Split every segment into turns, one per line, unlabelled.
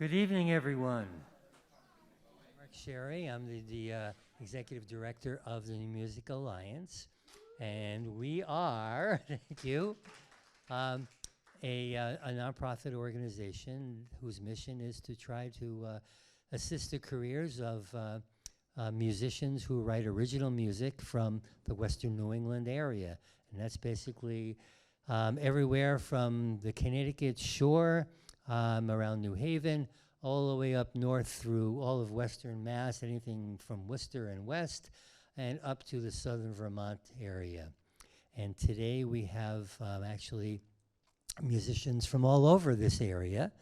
Good evening, everyone. Mark Sherry, I'm the Executive Director of the New Music Alliance, and we are, thank you, a nonprofit organization whose mission is to try to assist the careers of musicians who write original music from the Western New England area. And that's basically everywhere from the Connecticut shore, around New Haven, all the way up north through all of Western Mass, anything from Worcester and west, and up to the southern Vermont area. And today we have actually musicians from all over this area.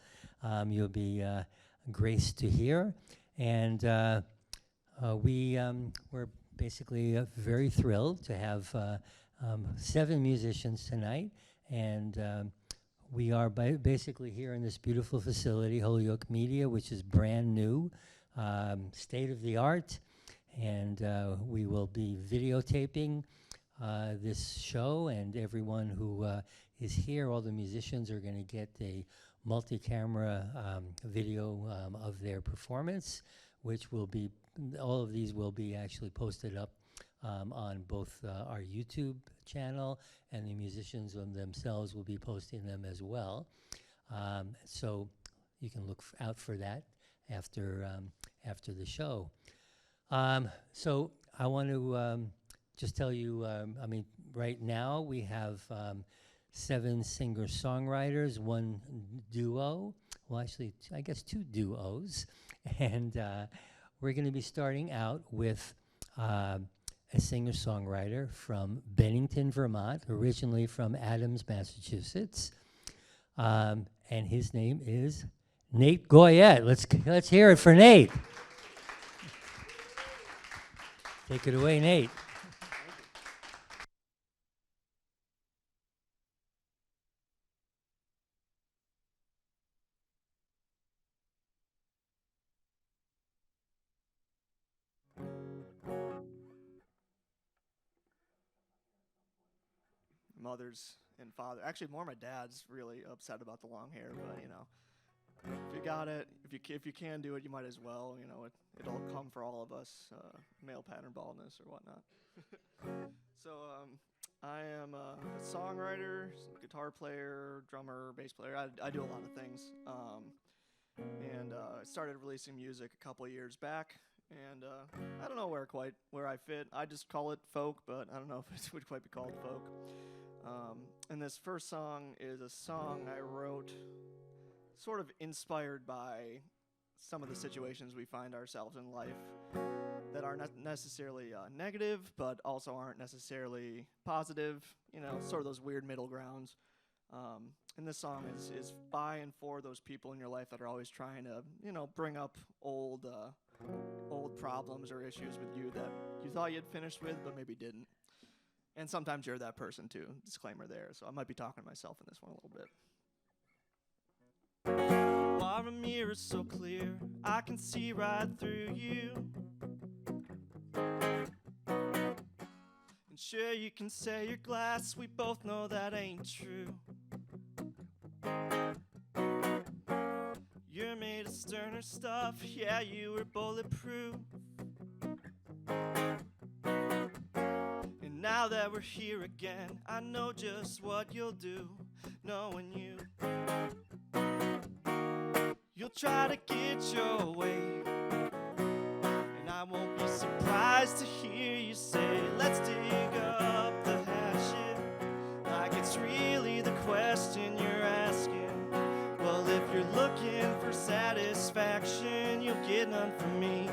You'll be graced to hear. And we're basically very thrilled to have 7 musicians tonight. And we are basically here in this beautiful facility, Holyoke Media, which is brand new, state-of-the-art. And we will be videotaping this show, and everyone who is here, all the musicians are going to get a multi-camera video of their performance, which will be, all of these will be actually posted up on both our YouTube channel, and the musicians themselves will be posting them as well. So you can look out for that after the show. So I want to just tell you, I mean, right now we have 7 singer-songwriters, 1 duo, well actually I guess 2 duos, and we're going to be starting out with a singer-songwriter from Bennington, Vermont, originally from Adams, Massachusetts, and his name is Nate Goyette. Let's hear it for Nate. Take it away, Nate.
Mothers and father, actually more my dad's really upset about the long hair, but you know, if you got it, if you can do it, you might as well. You know, it'll come for all of us, male pattern baldness or whatnot. So I am a songwriter, guitar player, drummer, bass player. I do a lot of things, and I started releasing music a couple of years back. And I don't know where I fit. I just call it folk, but I don't know if it would quite be called folk. And this first song is a song I wrote sort of inspired by some of the situations we find ourselves in life that are not necessarily negative, but also aren't necessarily positive, you know, sort of those weird middle grounds. And this song is by and for those people in your life that are always trying to, you know, bring up old problems or issues with you that you thought you'd finished with, but maybe didn't. And sometimes you're that person too. Disclaimer there. So I might be talking to myself in this one a little bit. Our mirror's so clear, I can see right through you. And sure, you can say you're glass, we both know that ain't true. You're made of sterner stuff, yeah, you were bulletproof. And now that we're here again, I know just what you'll do, knowing you. You'll try to get your way, and I won't be surprised to hear you say, let's dig up the hatchet, like it's really the question you're asking. Well, if you're looking for satisfaction, you'll get none from me.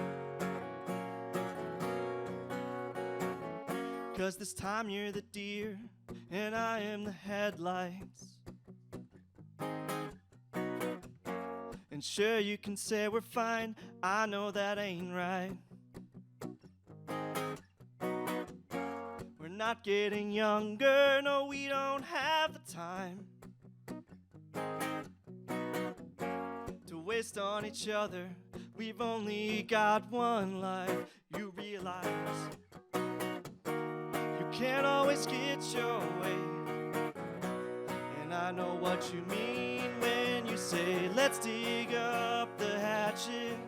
'Cause this time you're the deer, and I am the headlights. And sure, you can say we're fine, I know that ain't right. We're not getting younger, no, we don't have the time to waste on each other. We've only got one life, you realize. You can't always get your way, and I know what you mean when you you say, let's dig up the hatchet.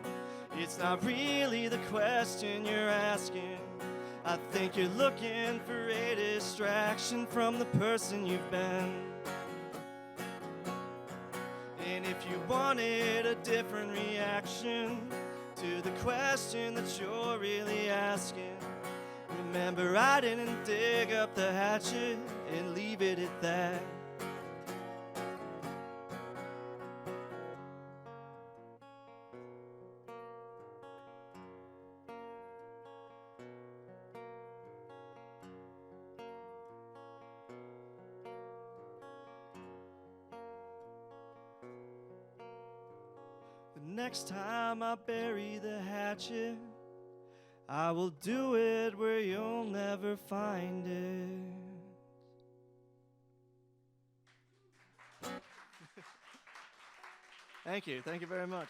It's not really the question you're asking. I think you're looking for a distraction from the person you've been. And if you wanted a different reaction to the question that you're really asking, remember, I didn't dig up the hatchet and leave it at that. The next time I bury the hatchet, I will do it where you'll never find it. Thank you very much.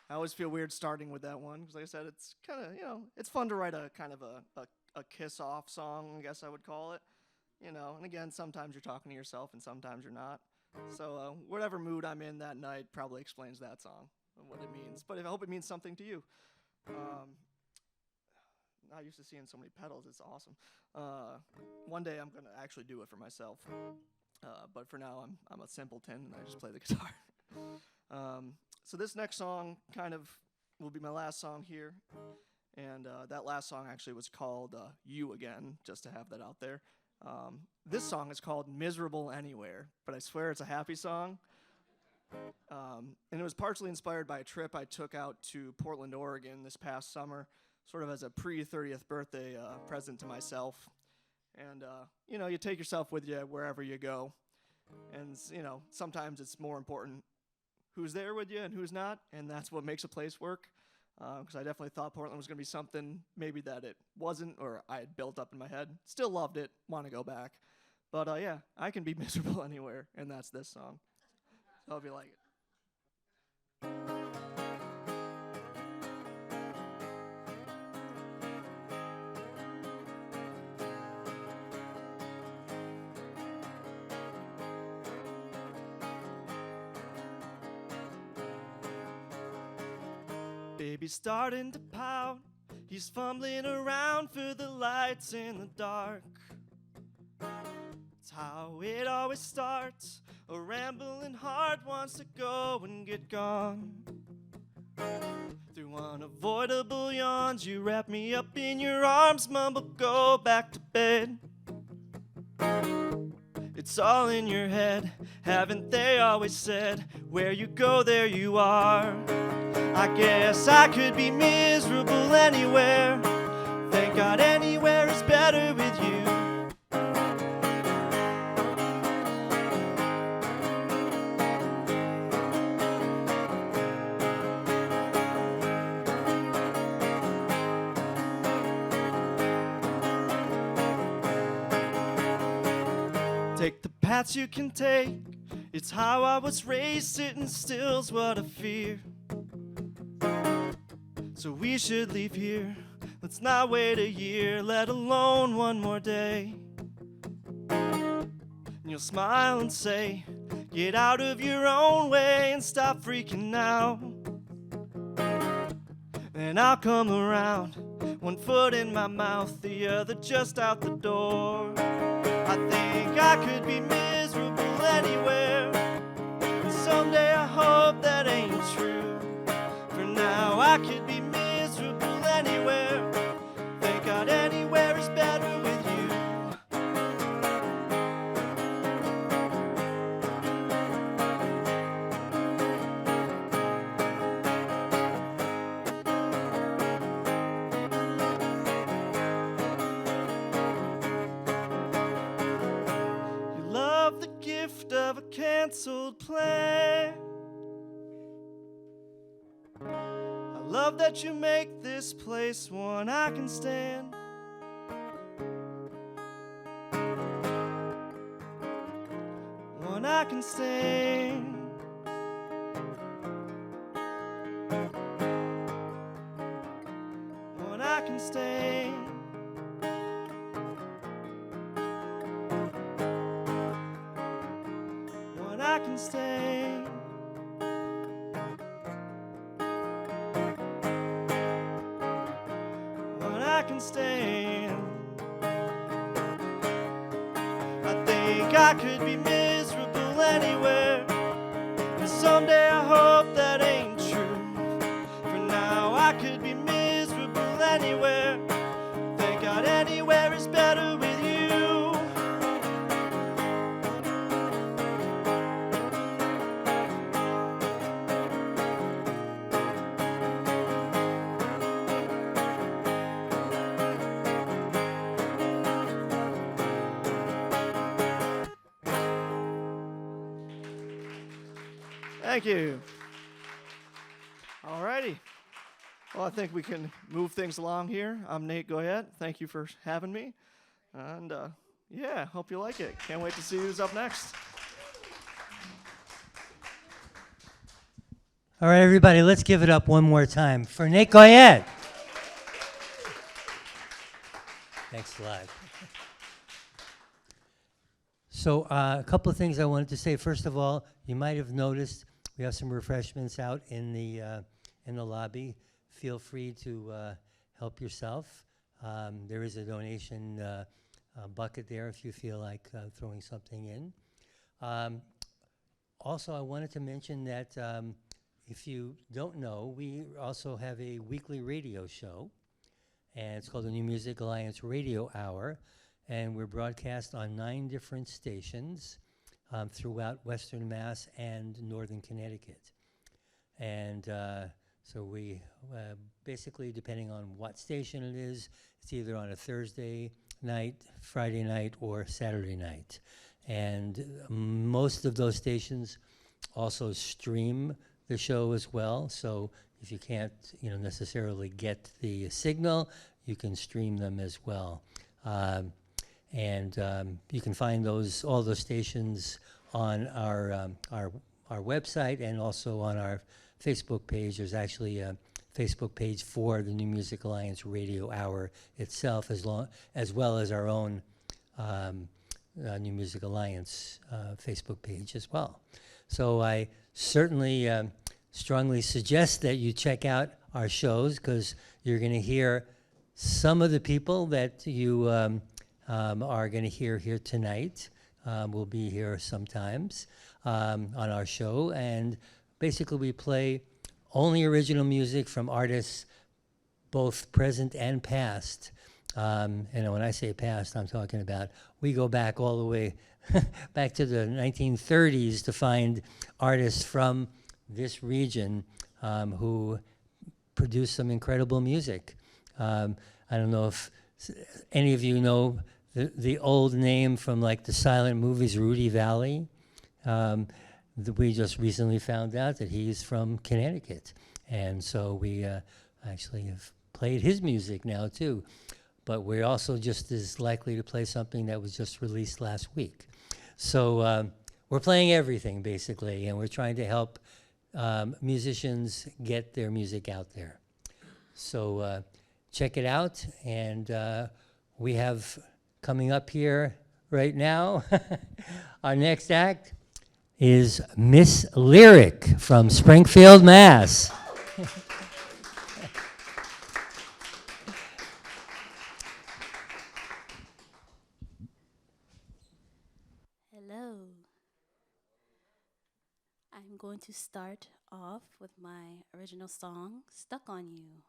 I always feel weird starting with that one, because like I said, it's kind of, it's fun to write a kind of a kiss-off song, I guess I would call it. And again, sometimes you're talking to yourself and sometimes you're not. So whatever mood I'm in that night probably explains that song and what it means. But I hope it means something to you. Not used to seeing so many pedals. It's awesome. One day I'm going to actually do it for myself. But for now, I'm a simpleton, and I just play the guitar. So this next song kind of will be my last song here. And that last song actually was called You Again, just to have that out there. This song is called Miserable Anywhere, but I swear it's a happy song. And it was partially inspired by a trip I took out to Portland, Oregon this past summer, sort of as a pre-30th birthday present to myself. And, you take yourself with you wherever you go. And, sometimes it's more important who's there with you and who's not, and that's what makes a place work. Because I definitely thought Portland was going to be something maybe that it wasn't, or I had built up in my head. Still loved it, want to go back. But, yeah, I can be miserable anywhere, and that's this song. So I hope you like it. Baby's starting to pout. He's fumbling around for the lights in the dark. It's how it always starts. A rambling heart wants to go and get gone. Through unavoidable yawns, you wrap me up in your arms, mumble, go back to bed. It's all in your head, haven't they always said, where you go, there you are. I guess I could be miserable anywhere. Thank God anywhere is better with you. Take the paths you can take. It's how I was raised, sitting still's what I fear. So we should leave here. Let's not wait a year, let alone one more day. And you'll smile and say, get out of your own way and stop freaking out. And I'll come around, one foot in my mouth, the other just out the door. I think I could be miserable anywhere, and someday I hope that ain't true. For now I could be miserable anywhere. Thank God anywhere is better with you. You love the gift of a canceled plan. Love that you make this place one I can stand. One I can stand. One I can stand. One I can can stay. When I can stay. I think I could be miserable anywhere, and someday I hope that ain't true. For now I could be miserable anywhere. Thank God anywhere is better with you. Thank you. All righty. Well, I think we can move things along here. I'm Nate Goyette. Thank you for having me. And yeah, hope you like it. Can't wait to see who's up next.
All right, everybody, let's give it up one more time for Nate Goyette. Thanks a lot. So a couple of things I wanted to say. First of all, you might have noticed we have some refreshments out in the lobby. Feel free to help yourself. There is a donation bucket there if you feel like throwing something in. Also, I wanted to mention that if you don't know, we also have a weekly radio show, and it's called the New Music Alliance Radio Hour, and we're broadcast on 9 different stations throughout Western Mass and Northern Connecticut. And so we basically, depending on what station it is, it's either on a Thursday night, Friday night, or Saturday night. And most of those stations also stream the show as well. So if you can't, necessarily get the signal, you can stream them as well. And you can find all those stations on our website and also on our Facebook page. There's actually a Facebook page for the New Music Alliance Radio Hour itself, as well as our own New Music Alliance Facebook page as well. So I certainly strongly suggest that you check out our shows, because you're going to hear some of the people that you are going to hear here tonight. Will be here sometimes on our show, and basically we play only original music from artists both present and past. And when I say past, I'm talking about, we go back all the way back to the 1930s to find artists from this region who produce some incredible music. I don't know if any of you know the old name from like the silent movies, Rudy Valley. We just recently found out that he's from Connecticut. And so we actually have played his music now too. But we're also just as likely to play something that was just released last week. So we're playing everything basically, and we're trying to help musicians get their music out there. So check it out, and we have coming up here right now, our next act is Miss Lyric from Springfield, Mass.
Hello. I'm going to start off with my original song, Stuck on You.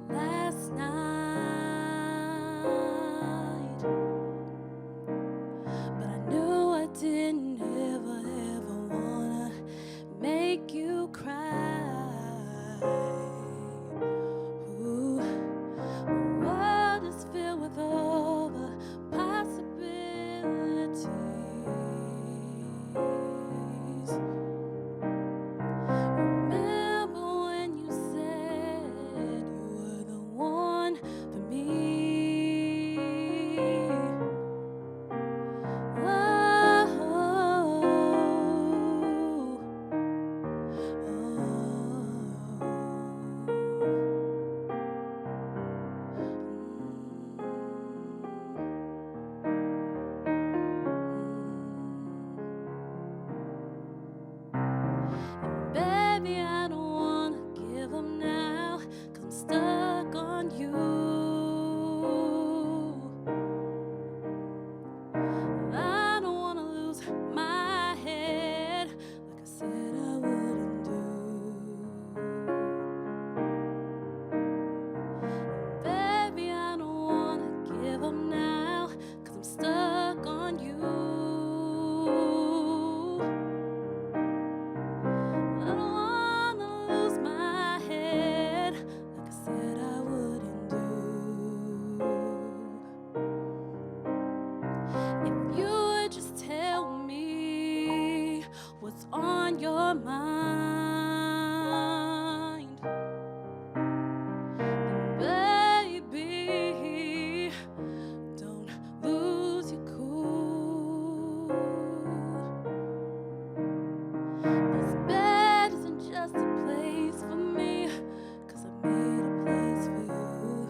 Last night mind, then baby, don't lose your cool. This bed isn't just a place for me, 'cause I made a place for you.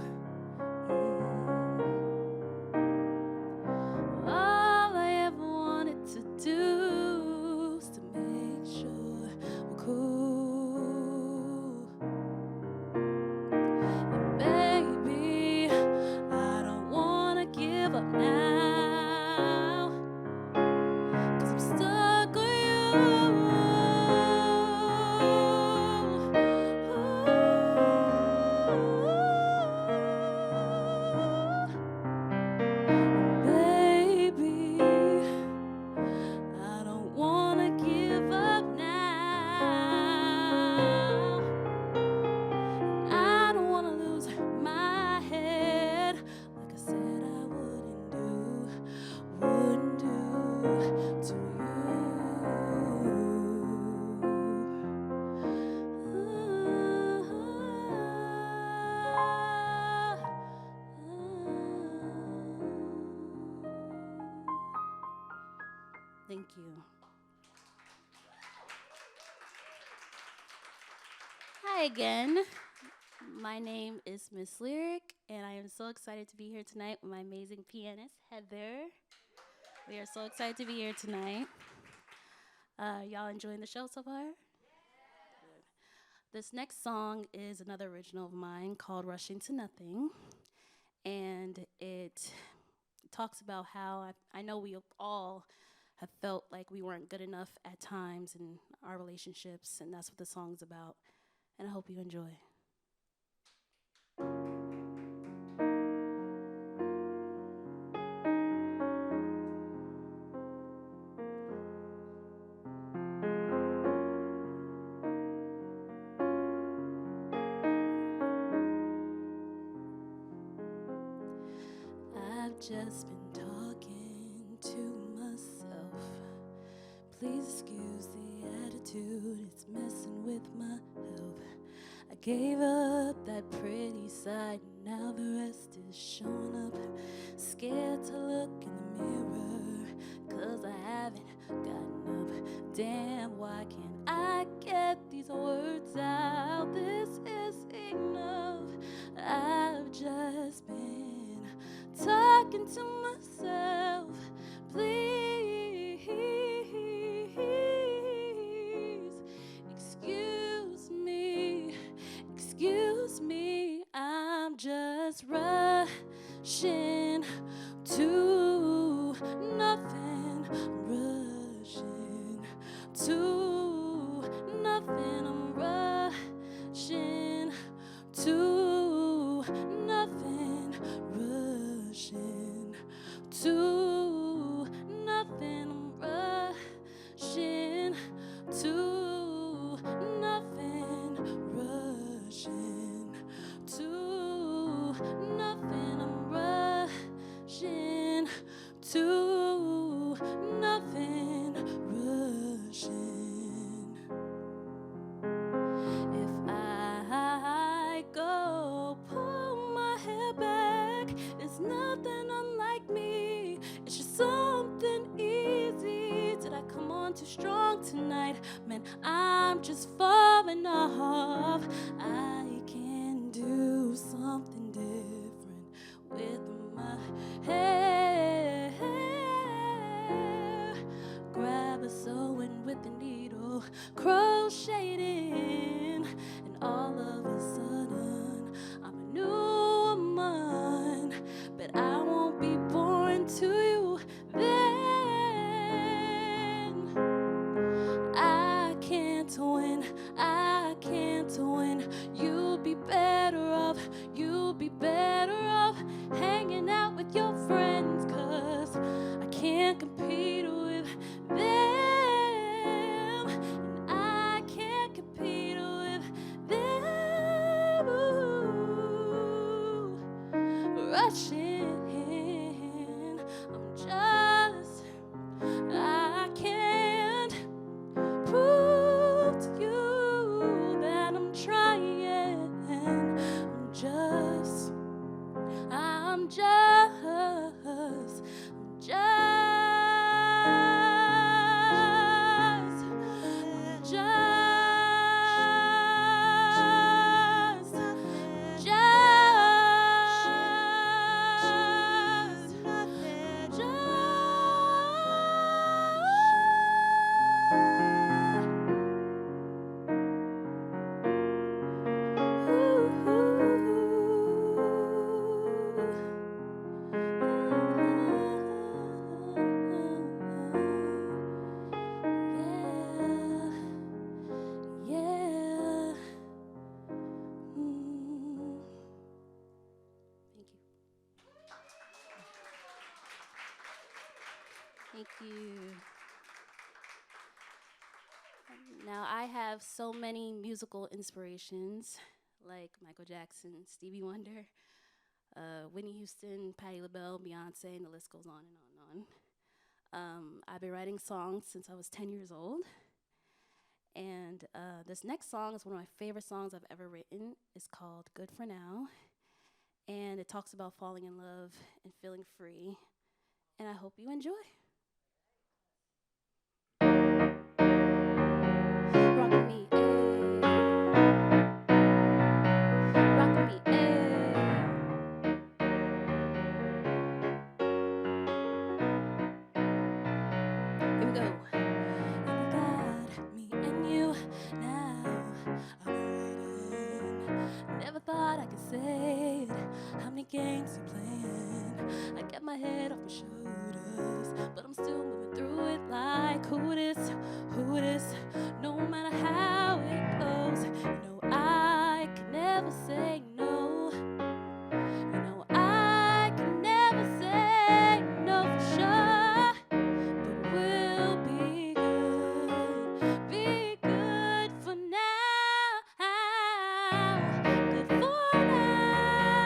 All I ever wanted to do is to make sure we're cool. And baby, I don't wanna give up now, 'cause I'm stuck with baby, I don't wanna give up now. I don't wanna lose my head, like I said I wouldn't do to Thank you. Hi again. My name is Miss Lyric, and I am so excited to be here tonight with my amazing pianist, Heather. We are so excited to be here tonight. Y'all enjoying the show so far? Good. This next song is another original of mine called Rushing to Nothing, and it talks about how I know we all have felt like we weren't good enough at times in our relationships, and that's what the song's about, and I hope you enjoy. I've just been talking to myself. Please excuse the attitude, it's messing with my health. I gave up that pretty side, now the rest is showing up. Scared to look in the mirror, 'cause I haven't gotten up. Damn, why can't I get these words out? This is enough. I've just been talking to myself. Please excuse me, I'm just rushing to nothing, rushing to nothing, I'm rushing to nothing, rushing to nothing, I'm rushing to nothing, rushing to nothing, I'm rushing to nothing, rushing. If I go pull my hair back, it's nothing unlike me, it's just something easy. Did I come on too strong tonight? Man, I'm just falling off. I can do something different with my hair. Grab a sewing with a needle, crochet it in, and all of a sudden I'm a new woman. But I won't be born to you then. I can't win, I can't win. You'll be better off hanging out with your friends, 'cause I can't compete with them, and I can't compete with them. Ooh, rushing, I'm just, I can't prove Thank you. Now, I have so many musical inspirations, like Michael Jackson, Stevie Wonder, Whitney Houston, Patti LaBelle, Beyonce, and the list goes on and on and on. I've been writing songs since I was 10 years old. And this next song is one of my favorite songs I've ever written. It's called Good For Now. And it talks about falling in love and feeling free. And I hope you enjoy. Rock with me, ayy. Rock with me, ayy. Here we go. God, me and you now. I'm waiting. Never thought I could say it. How many games you playing? I get my head off my shoulders, but I'm still moving through it like who this, no matter how it goes. You know I can never say no. You know I can never say no for sure. But we'll be good for now. Good for now.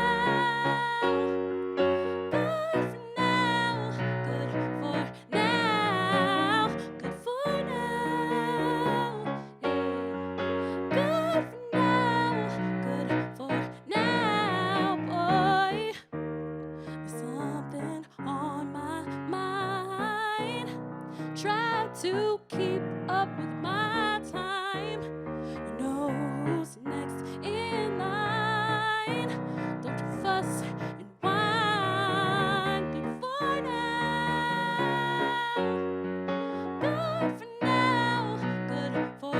Good for now. Good for now. Good for now. Good for now. Good for now, boy. There's something on my mind. Try to keep up with my time. You know who's next in line. Don't you fuss and whine. Good for now. Good for now. Good for now.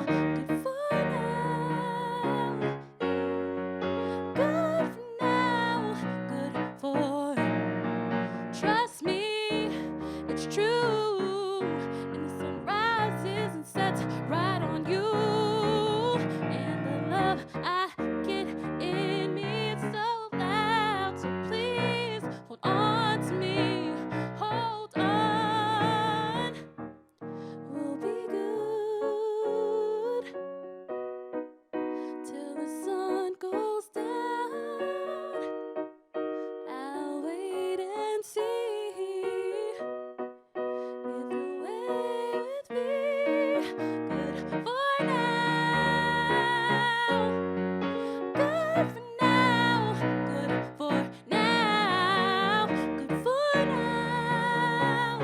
Good for now. Good for now. Good for. Trust me, it's true. And the sun rises and sets right on you. And the love I get in me, it's so loud. So please hold on to me. Hold on. We'll be good till the sun goes down. I'll wait and see if you're away with me. Good for now. Good for now. Good for now. Good for now.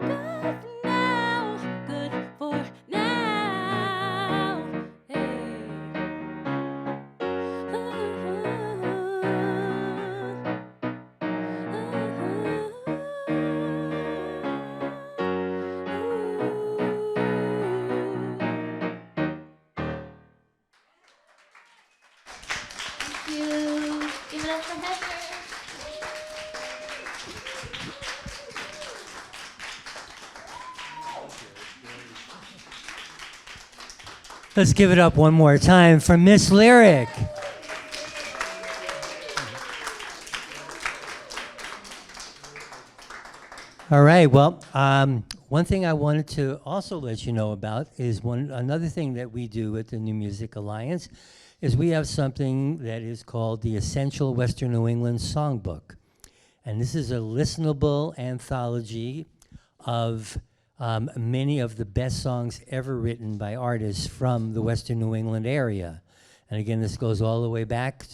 Good for now. Good for now. Hey. Thank you. Give it up for Heather.
Let's give it up one more time for Miss Lyric. All right. Well, one thing I wanted to also let you know about is another thing that we do at the New Music Alliance is we have something that is called the Essential Western New England Songbook. And this is a listenable anthology of many of the best songs ever written by artists from the Western New England area. And again, this goes all the way back,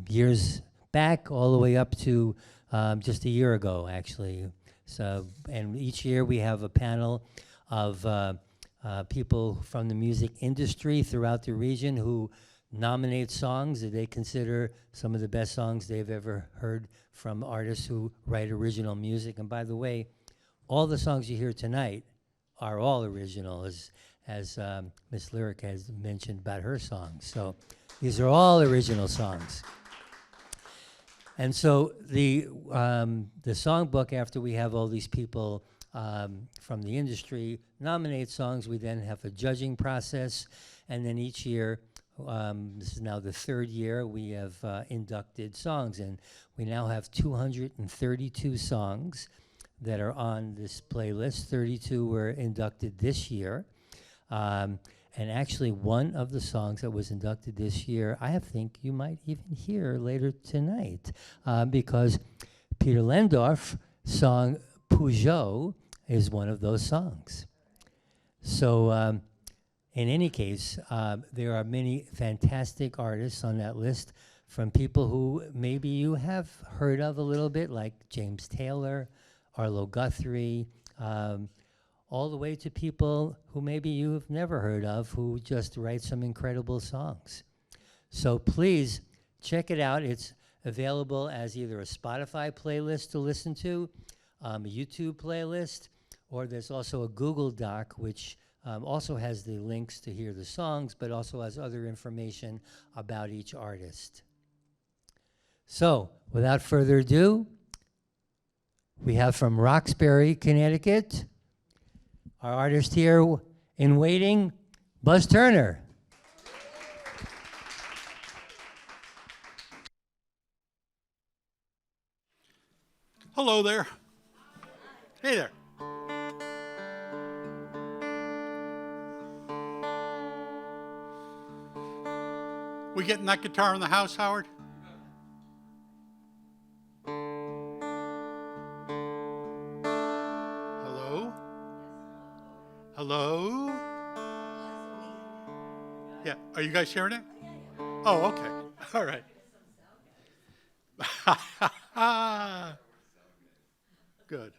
years back, all the way up to just a year ago, actually. So, and each year we have a panel of people from the music industry throughout the region who nominate songs that they consider some of the best songs they've ever heard from artists who write original music. And by the way, all the songs you hear tonight are all original, as Miss Lyric has mentioned about her songs. So these are all original songs. And so the songbook, after we have all these people from the industry nominate songs, we then have a judging process, and then each year This is now the third year we have inducted songs, and we now have 232 songs that are on this playlist. 32 were inducted this year. And actually, one of the songs that was inducted this year, I think you might even hear later tonight, because Peter Lehndorff song Peugeot is one of those songs. So in any case, there are many fantastic artists on that list, from people who maybe you have heard of a little bit, like James Taylor, Arlo Guthrie, all the way to people who maybe you've never heard of, who just write some incredible songs. So please check it out. It's available as either a Spotify playlist to listen to, a YouTube playlist, or there's also a Google Doc, which also has the links to hear the songs, but also has other information about each artist. So, without further ado, we have from Roxbury, Connecticut, our artist here in waiting, Buzz Turner.
Hello there. Hey there. We getting that guitar in the house, Howard? Hello? Hello? Yeah, are you guys hearing it? Oh, okay. All right. Good.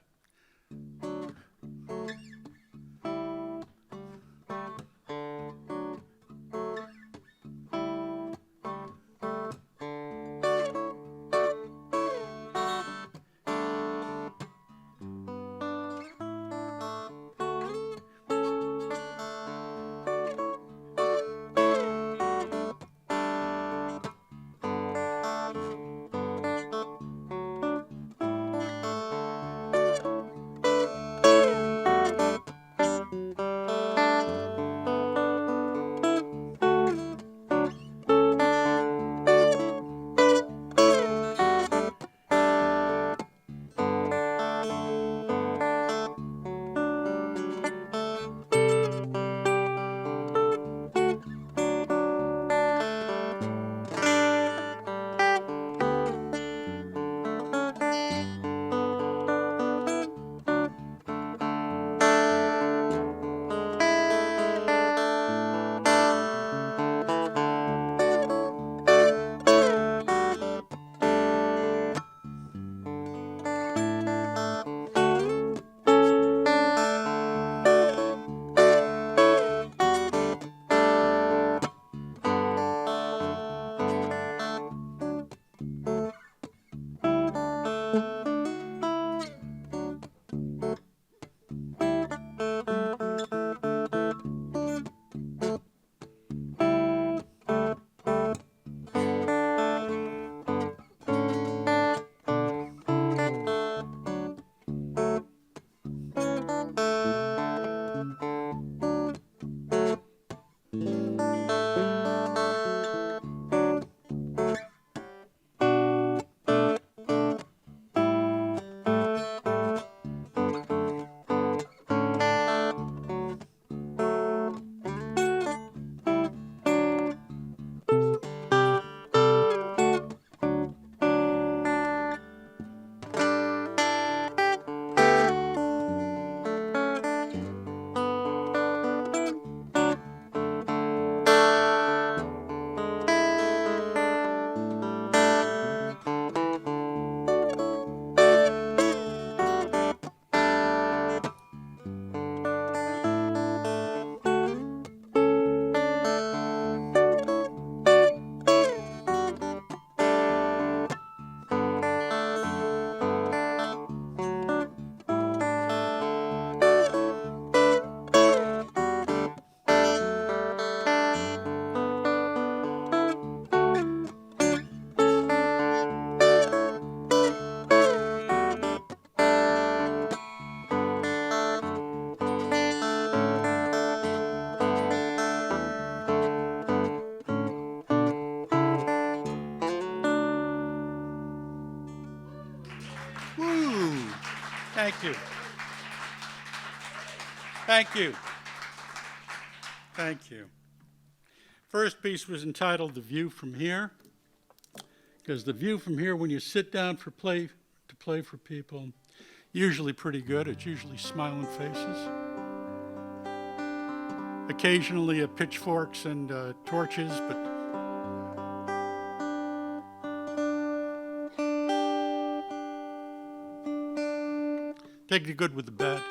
Thank you. Thank you. Thank you. First piece was entitled "The View from Here," because the view from here, when you sit down to play for people, usually pretty good. It's usually smiling faces. Occasionally pitchforks and torches, but take the good with the bad.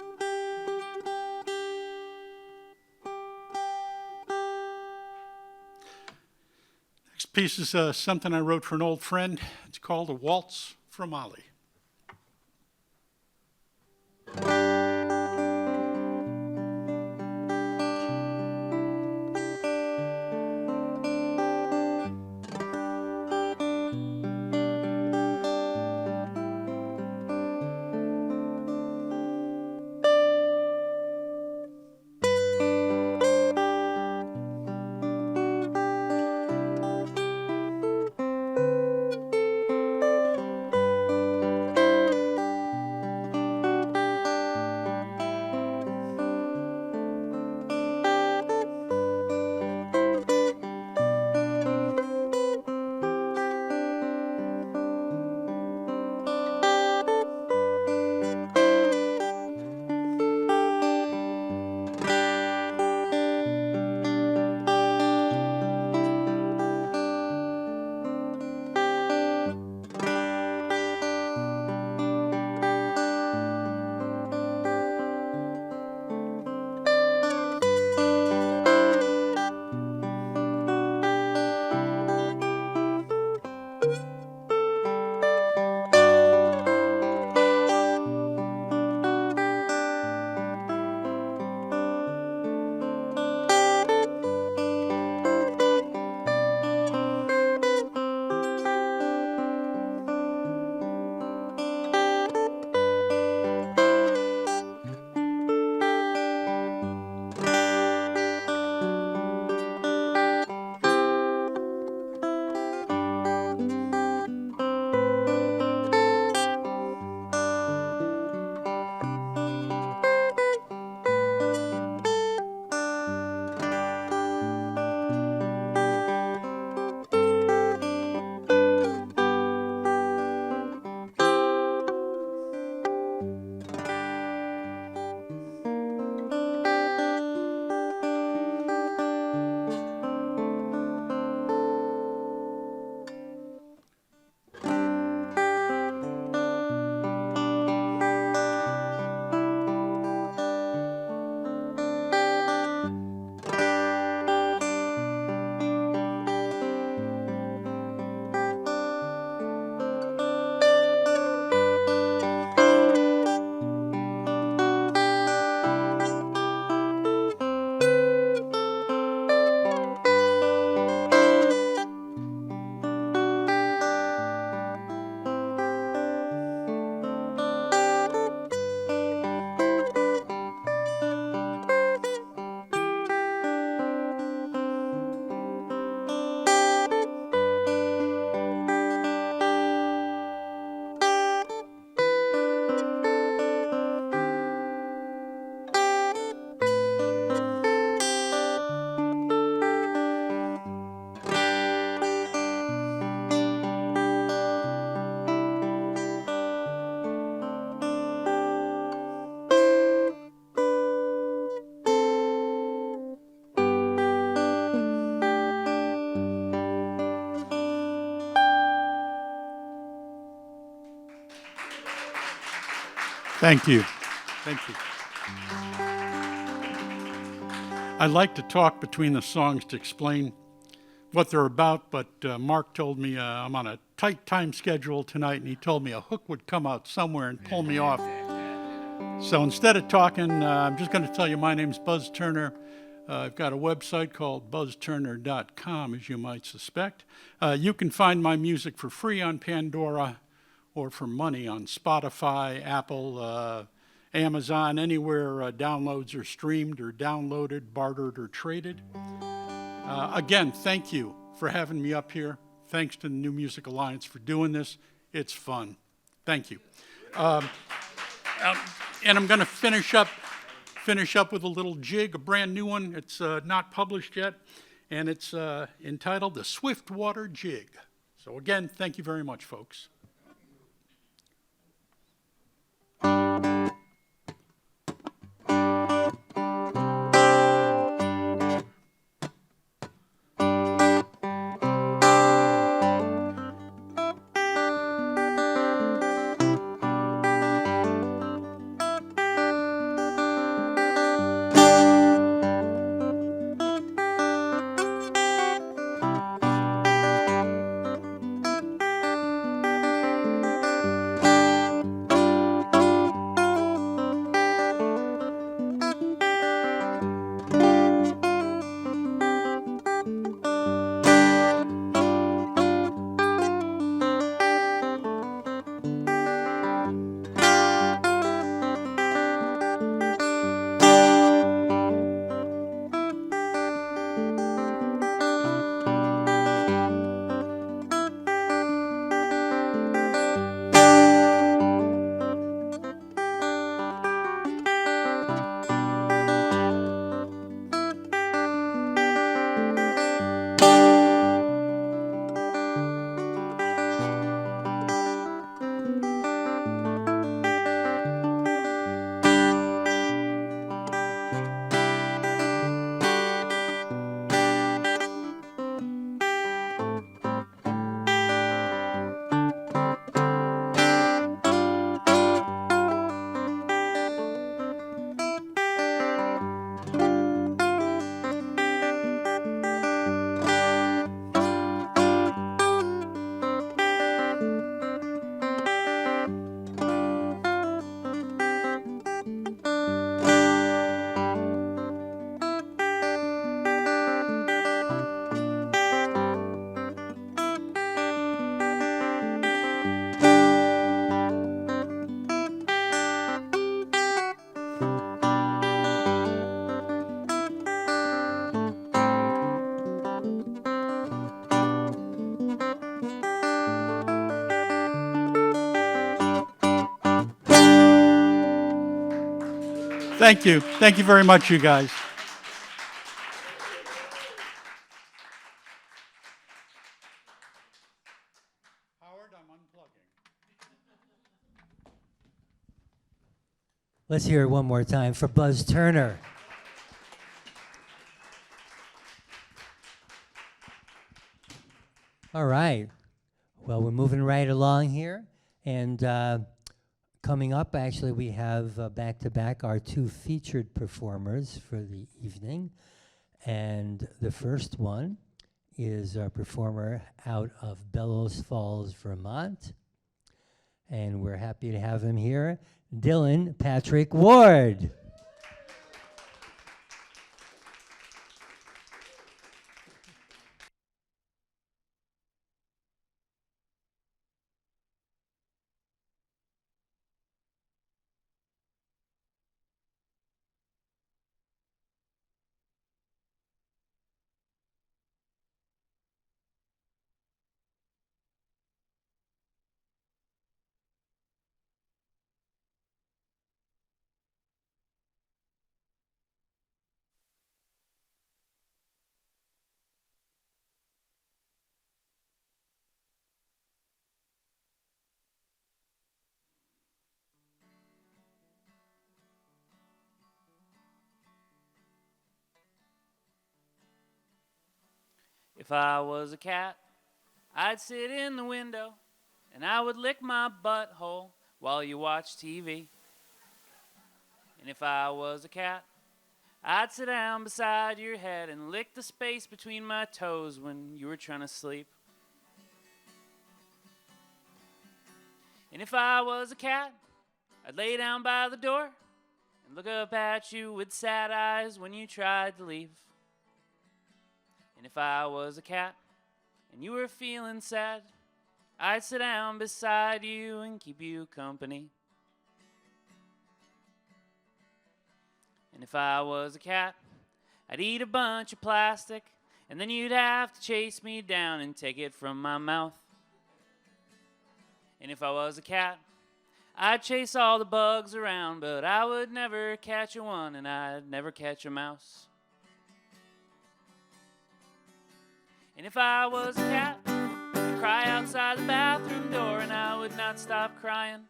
Next piece is something I wrote for an old friend. It's called "A Waltz from Ollie." Thank you. Thank you. I like to talk between the songs to explain what they're about, but Mark told me I'm on a tight time schedule tonight, and he told me a hook would come out somewhere and pull me off. So instead of talking, I'm just going to tell you my name's Buzz Turner. I've got a website called buzzturner.com, as you might suspect. You can find my music for free on Pandora or for money on Spotify, Apple, Amazon, anywhere downloads are streamed or downloaded, bartered, or traded. Again, thank you for having me up here. Thanks to the New Music Alliance for doing this. It's fun. Thank you. And I'm going to finish up with a little jig, a brand new one. It's not published yet, and it's entitled The Swiftwater Jig. So again, thank you very much, folks. Thank you. Thank you very much, you guys. Howard, I'm unplugging.
Let's hear it one more time for Buzz Turner. All right. Well, we're moving right along here. And coming up, actually, we have back-to-back our two featured performers for the evening. And the first one is our performer out of Bellows Falls, Vermont. And we're happy to have him here, Dylan Patrick Ward.
If I was a cat, I'd sit in the window and I would lick my butthole while you watch TV. And if I was a cat, I'd sit down beside your head and lick the space between my toes when you were trying to sleep. And if I was a cat, I'd lay down by the door and look up at you with sad eyes when you tried to leave. And if I was a cat and you were feeling sad, I'd sit down beside you and keep you company. And if I was a cat, I'd eat a bunch of plastic, and then you'd have to chase me down and take it from my mouth. And if I was a cat, I'd chase all the bugs around, but I would never catch a one, and I'd never catch a mouse. And if I was a cat, I'd cry outside the bathroom door, and I would not stop crying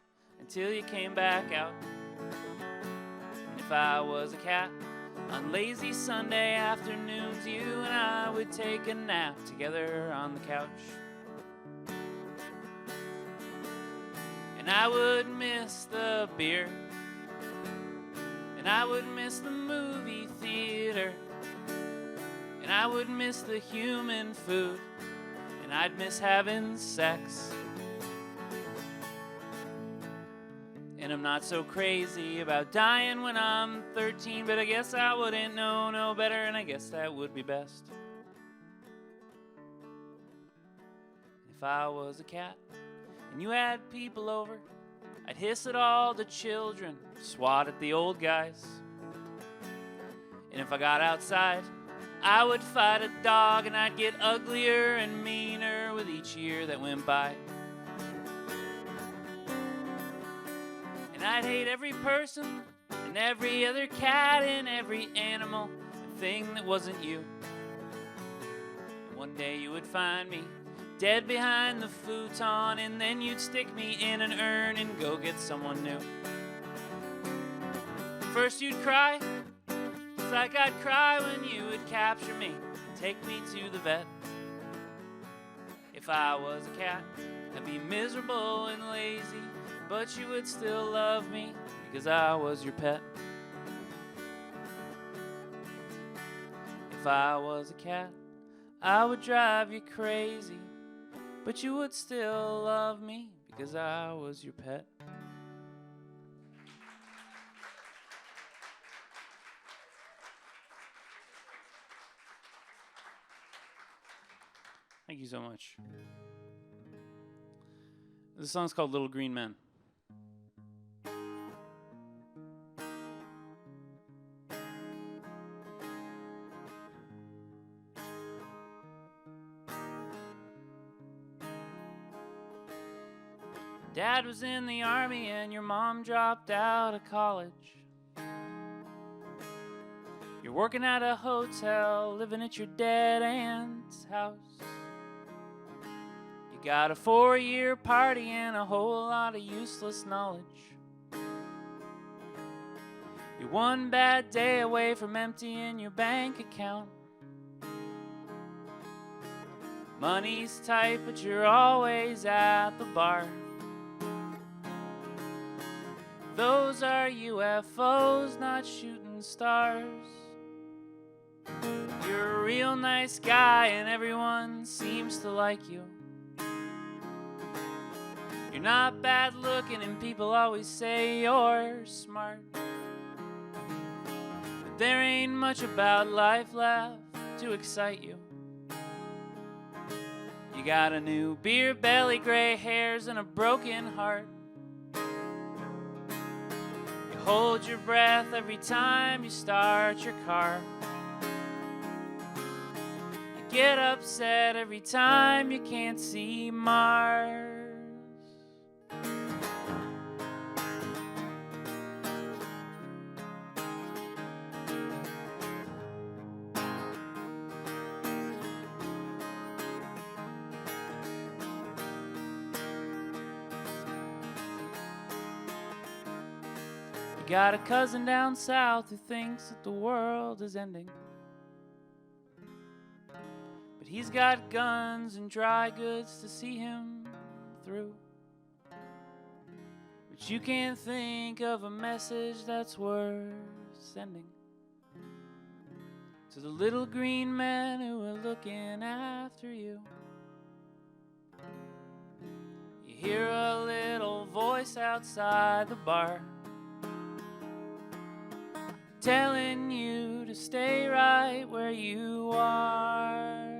until you came back out. And if I was a cat, on lazy Sunday afternoons, you and I would take a nap together on the couch. And I would miss the beer, and I would miss the movie theater, and I would miss the human food, and I'd miss having sex. And I'm not so crazy about dying when I'm 13, but I guess I wouldn't know no better, and I guess that would be best. If I was a cat and you had people over, I'd hiss at all the children, swat at the old guys. And if I got outside, I would fight a dog, and I'd get uglier and meaner with each year that went by. And I'd hate every person and every other cat and every animal and thing that wasn't you. And one day you would find me dead behind the futon, and then you'd stick me in an urn and go get someone new. First you'd cry, just like I'd cry when you would capture me, take me to the vet. If I was a cat, I'd be miserable and lazy, but you would still love me because I was your pet. If I was a cat, I would drive you crazy, but you would still love me because I was your pet. Thank you so much. This song's called Little Green Men. Dad was in the army and your mom dropped out of college. You're working at a hotel, living at your dead aunt's house. You got a 4-year party and a whole lot of useless knowledge. You're one bad day away from emptying your bank account. Money's tight, but you're always at the bar. Those are UFOs, not shooting stars. You're a real nice guy and everyone seems to like you. You're not bad looking and people always say you're smart. But there ain't much about life left to excite you. You got a new beer belly, gray hairs, and a broken heart. Hold your breath every time you start your car. You get upset every time you can't see Mars. Got a cousin down south who thinks that the world is ending. But he's got guns and dry goods to see him through. But you can't think of a message that's worth sending to the little green men who are looking after you. You hear a little voice outside the bar telling you to stay right where you are.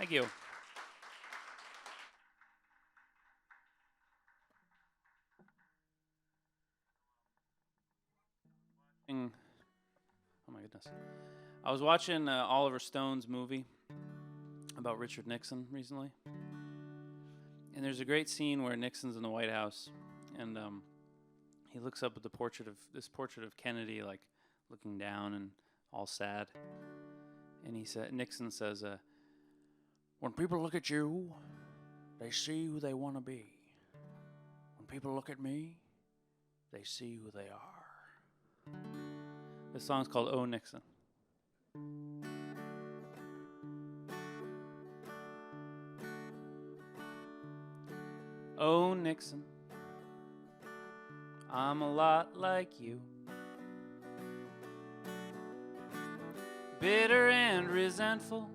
Thank you. Oh my goodness. I was watching Oliver Stone's movie about Richard Nixon recently. And there's a great scene where Nixon's in the White House, and he looks up at the portrait of Kennedy, like looking down and all sad. And Nixon says, "When people look at you, they see who they want to be. When people look at me, they see who they are." This song's called "Oh Nixon." Oh Nixon, I'm a lot like you. Bitter and resentful,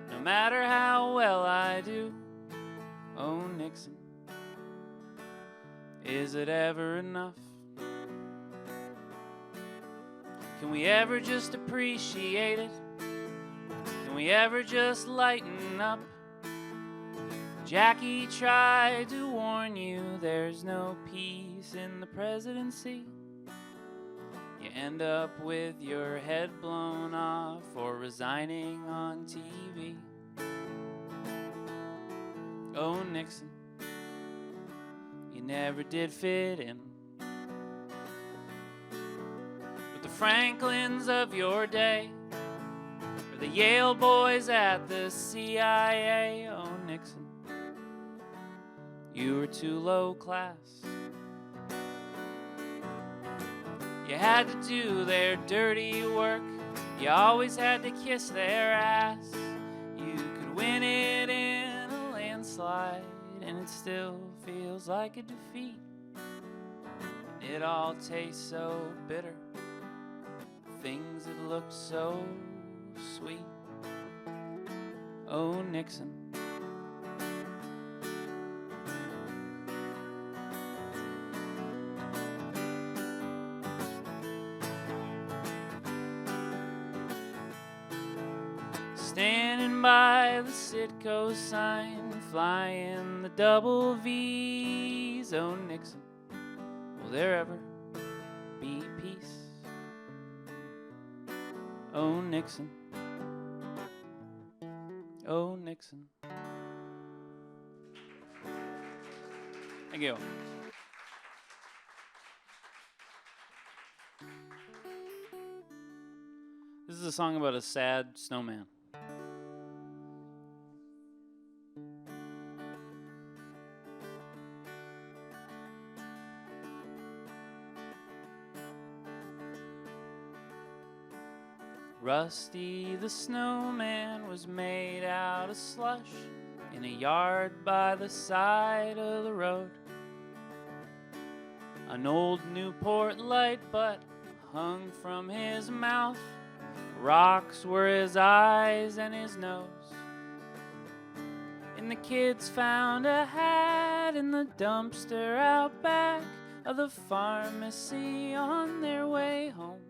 no matter how well I do. Oh Nixon, is it ever enough? Can we ever just appreciate it? Can we ever just lighten up? Jackie tried to warn you there's no peace in the presidency. You end up with your head blown off or resigning on TV. Oh Nixon, you never did fit in with the Franklins of your day or the Yale boys at the CIA. Oh Nixon, you were too low class. You had to do their dirty work. You always had to kiss their ass. You could win it in a landslide, and it still feels like a defeat. And it all tastes so bitter. Things that looked so sweet. Oh, Nixon. Standing by the Citgo sign, flying the double V's. Oh, Nixon, will there ever be peace? Oh, Nixon. Oh, Nixon. Thank you. This is a song about a sad snowman. Rusty the snowman was made out of slush in a yard by the side of the road. An old Newport light butt hung from his mouth. Rocks were his eyes and his nose. And the kids found a hat in the dumpster out back of the pharmacy on their way home.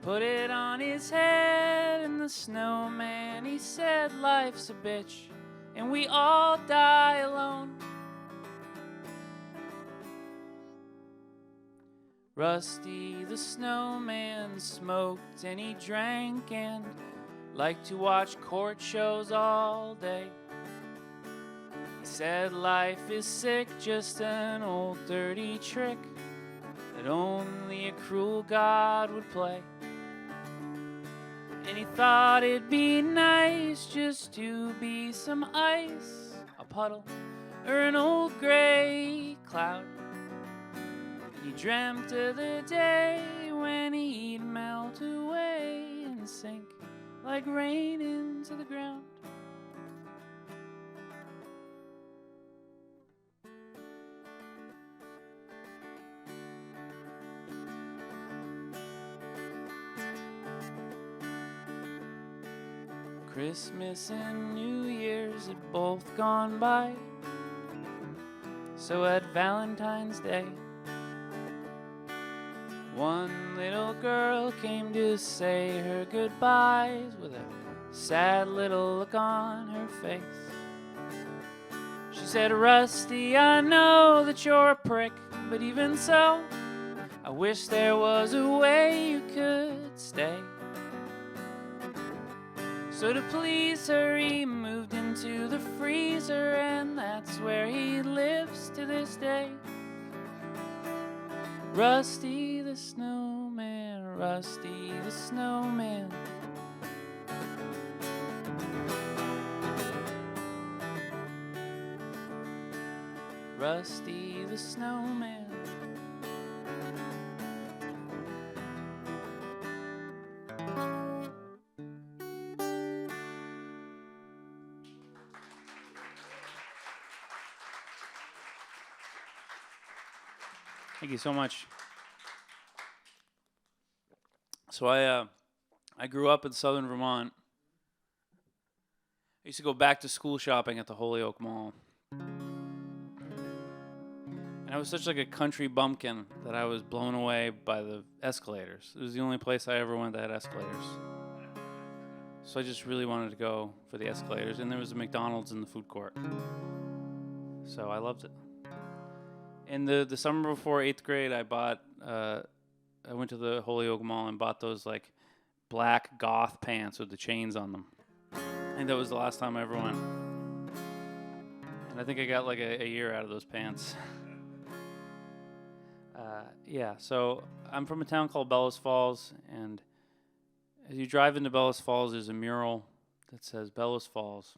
Put it on his head, and the snowman, he said, life's a bitch, and we all die alone. Rusty the snowman smoked and he drank and liked to watch court shows all day. He said life is sick, just an old dirty trick that only a cruel God would play. And he thought it'd be nice just to be some ice, a puddle, or an old gray cloud. And he dreamt of the day when he'd melt away and sink like rain into the ground. Christmas and New Year's had both gone by. So at Valentine's Day, one little girl came to say her goodbyes with a sad little look on her face. She said, Rusty, I know that you're a prick, but even so, I wish there was a way you could stay. So to please her, he moved into the freezer, and that's where he lives to this day. Rusty the snowman, Rusty the snowman. Rusty the snowman. Thank you so much. So I grew up in southern Vermont. I used to go back to school shopping at the Holyoke Mall. And I was such like a country bumpkin that I was blown away by the escalators. It was the only place I ever went that had escalators. So I just really wanted to go for the escalators. And there was a McDonald's in the food court. So I loved it. In the summer before 8th grade, I went to the Holyoke Mall and bought those like black goth pants with the chains on them. I think that was the last time I ever went. And I think I got like a year out of those pants. So I'm from a town called Bellows Falls, and as you drive into Bellows Falls, there's a mural that says Bellows Falls,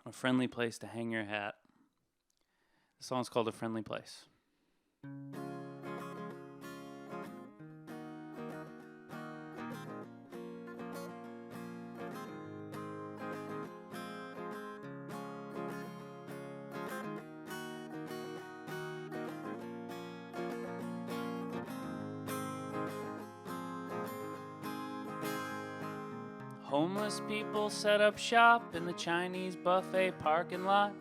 a friendly place to hang your hat. The song's called A Friendly Place. Homeless people set up shop in the Chinese buffet parking lot.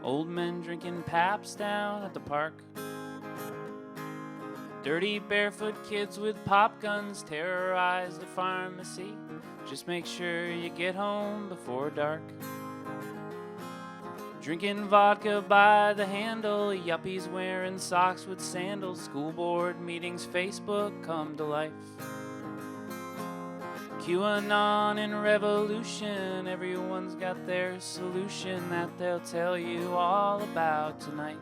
Old men drinking Paps down at the park. Dirty barefoot kids with pop guns terrorize the pharmacy. Just make sure you get home before dark. Drinking vodka by the handle, yuppies wearing socks with sandals. School board meetings, Facebook come to life. QAnon and revolution, everyone's got their solution that they'll tell you all about tonight.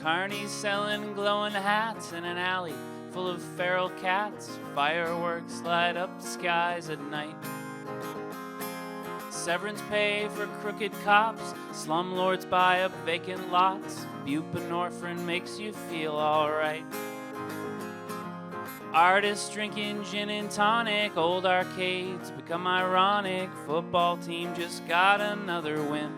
Carney's selling glowing hats in an alley full of feral cats. Fireworks light up the skies at night. Severance pay for crooked cops. Slumlords buy up vacant lots. Buprenorphine makes you feel alright. Artists drinking gin and tonic. Old arcades become ironic. Football team just got another win.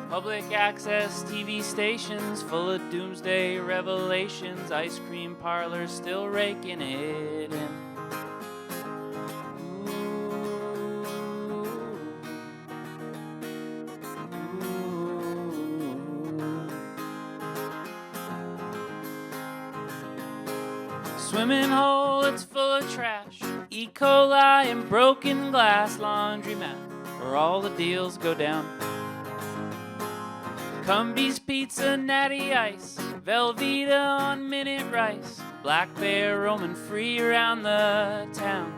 Public access TV stations full of doomsday revelations. Ice cream parlors still raking it in. Swimming hole, it's full of trash. E. coli and broken glass. Laundromat where all the deals go down. Cumbies pizza, natty ice, Velveeta on minute rice, black bear roaming free around the town.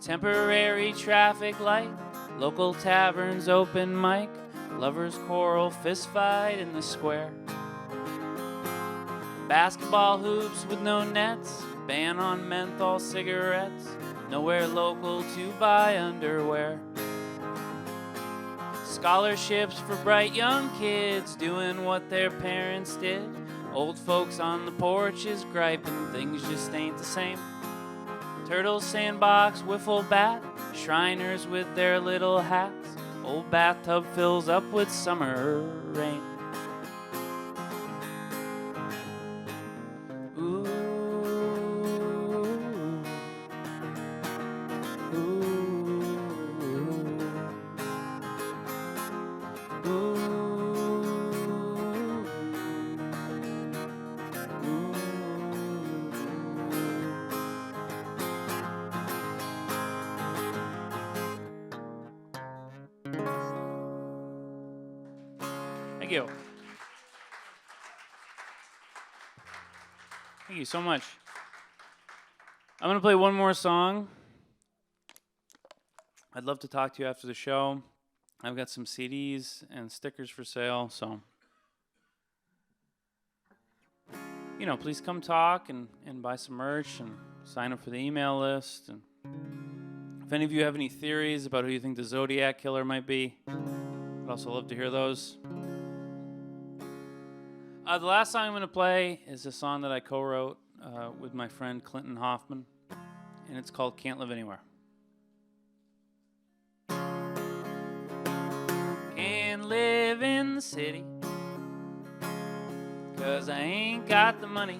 Temporary traffic light, local taverns open mic, lovers quarrel, fist fight in the square. Basketball hoops with no nets, ban on menthol cigarettes, nowhere local to buy underwear. Scholarships for bright young kids doing what their parents did. Old folks on the porches griping things just ain't the same. Turtle sandbox, wiffle bat, Shriners with their little hats. Old bathtub fills up with summer rain. Ooh, ooh, ooh, Thank you. Thank you so much. I'm going to play one more song. I'd love to talk to you after the show. I've got some CDs and stickers for sale, so please come talk and buy some merch and sign up for the email list. And if any of you have any theories about who you think the Zodiac Killer might be, I'd also love to hear those. The last song I'm going to play is a song that I co-wrote with my friend Clinton Hoffman, and it's called Can't Live Anywhere. Can't live in the city 'cause I ain't got the money.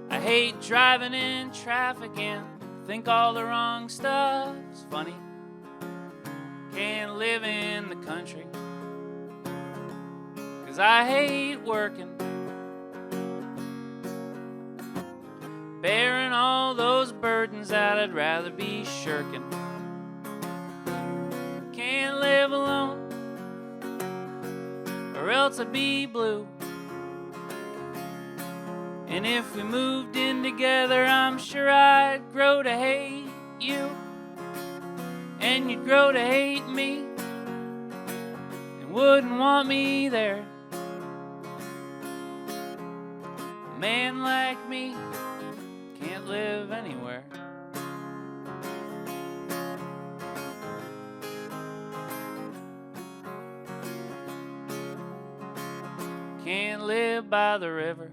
I hate driving in traffic and think all the wrong stuff's funny. Can't live in the country 'cause I hate working, bearing all those burdens that I'd rather be shirking. Can't live alone, or else I'd be blue. And if we moved in together, I'm sure I'd grow to hate you, and you'd grow to hate me, and wouldn't want me there. A man like me can't live anywhere. Can't live by the river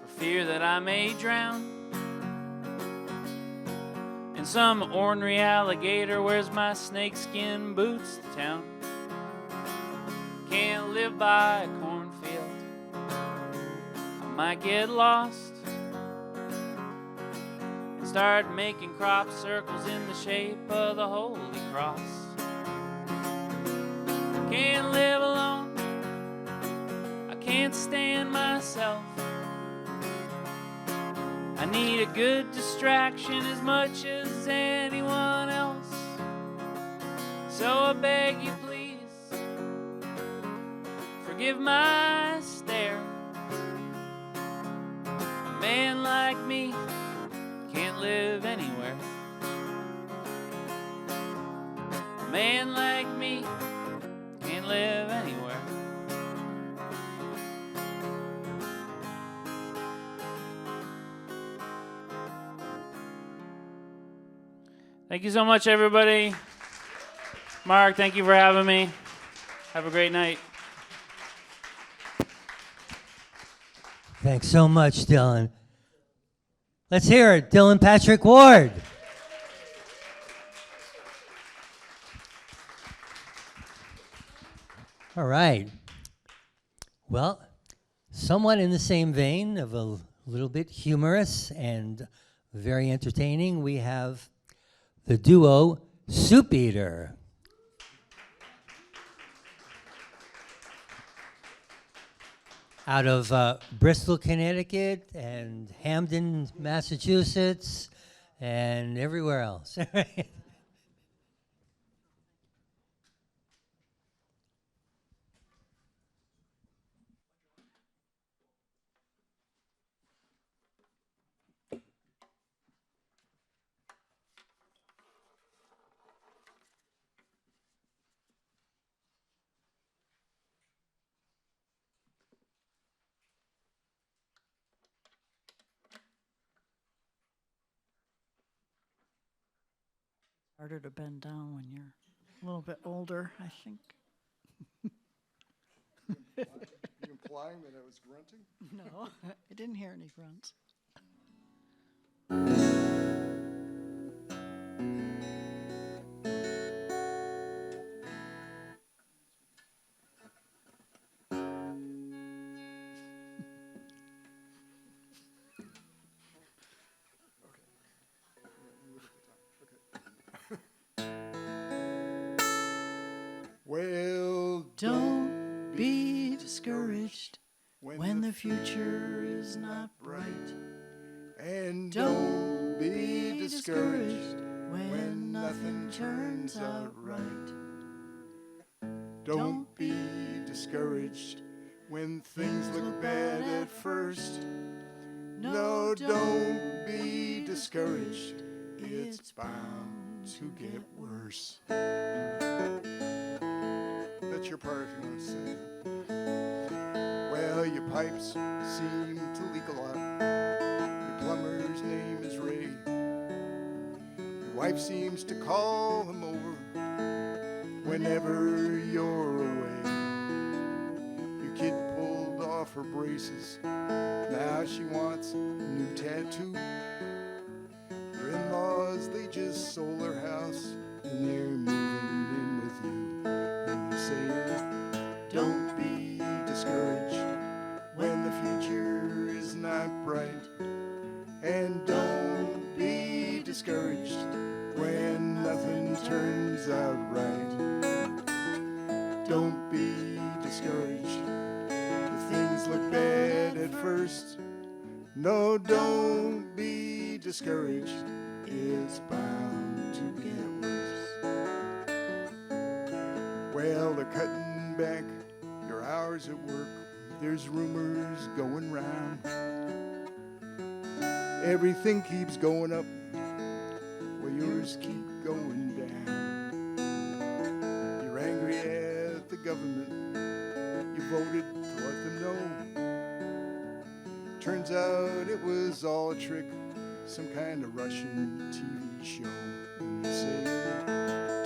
for fear that I may drown. And some ornery alligator wears my snakeskin boots to town. Can't live by a cornfield, I might get lost and start making crop circles in the shape of the Holy Cross. Can't live alone, I can't stand myself. I need a good distraction as much as anyone else. So I beg you please, forgive my stare. A man like me can't live anywhere. A man like me can't live anywhere. Thank you so much, everybody. Mark, thank you for having me. Have a great night.
Thanks so much, Dylan. Let's hear it, Dylan Patrick Ward. All right. Well, somewhat in the same vein of a little bit humorous and very entertaining, we have the duo Soupeater. Out of Bristol, Connecticut, and Hampden, Massachusetts, and everywhere else.
Harder to bend down when you're a little bit older, I think.
You implying that I was grunting?
No, I didn't hear any grunts.
when the future is not bright. And
Don't
be discouraged when nothing turns out right. Don't be discouraged when things look bad at first. No, don't be discouraged. It's bound to get worse. That's your part if you want to sing. Well, your pipes seem to leak a lot. Your plumber's name is Ray. Your wife seems to call him over whenever you're away. Your kid pulled off her braces. Now she wants a new tattoo. Your in-laws, they just sold their house and they're moving in with you. And you say, don't be discouraged when the future is not bright. And don't be discouraged when nothing turns out right. Don't be discouraged if things look bad at first. No, don't be discouraged. It's bound to get worse. Well, they're cutting back your hours at work. There's rumors going round. Everything keeps going up, while yours keep going down. You're angry at the government. You voted to let them know. Turns out it was all a trick, some kind of Russian TV show. And you say,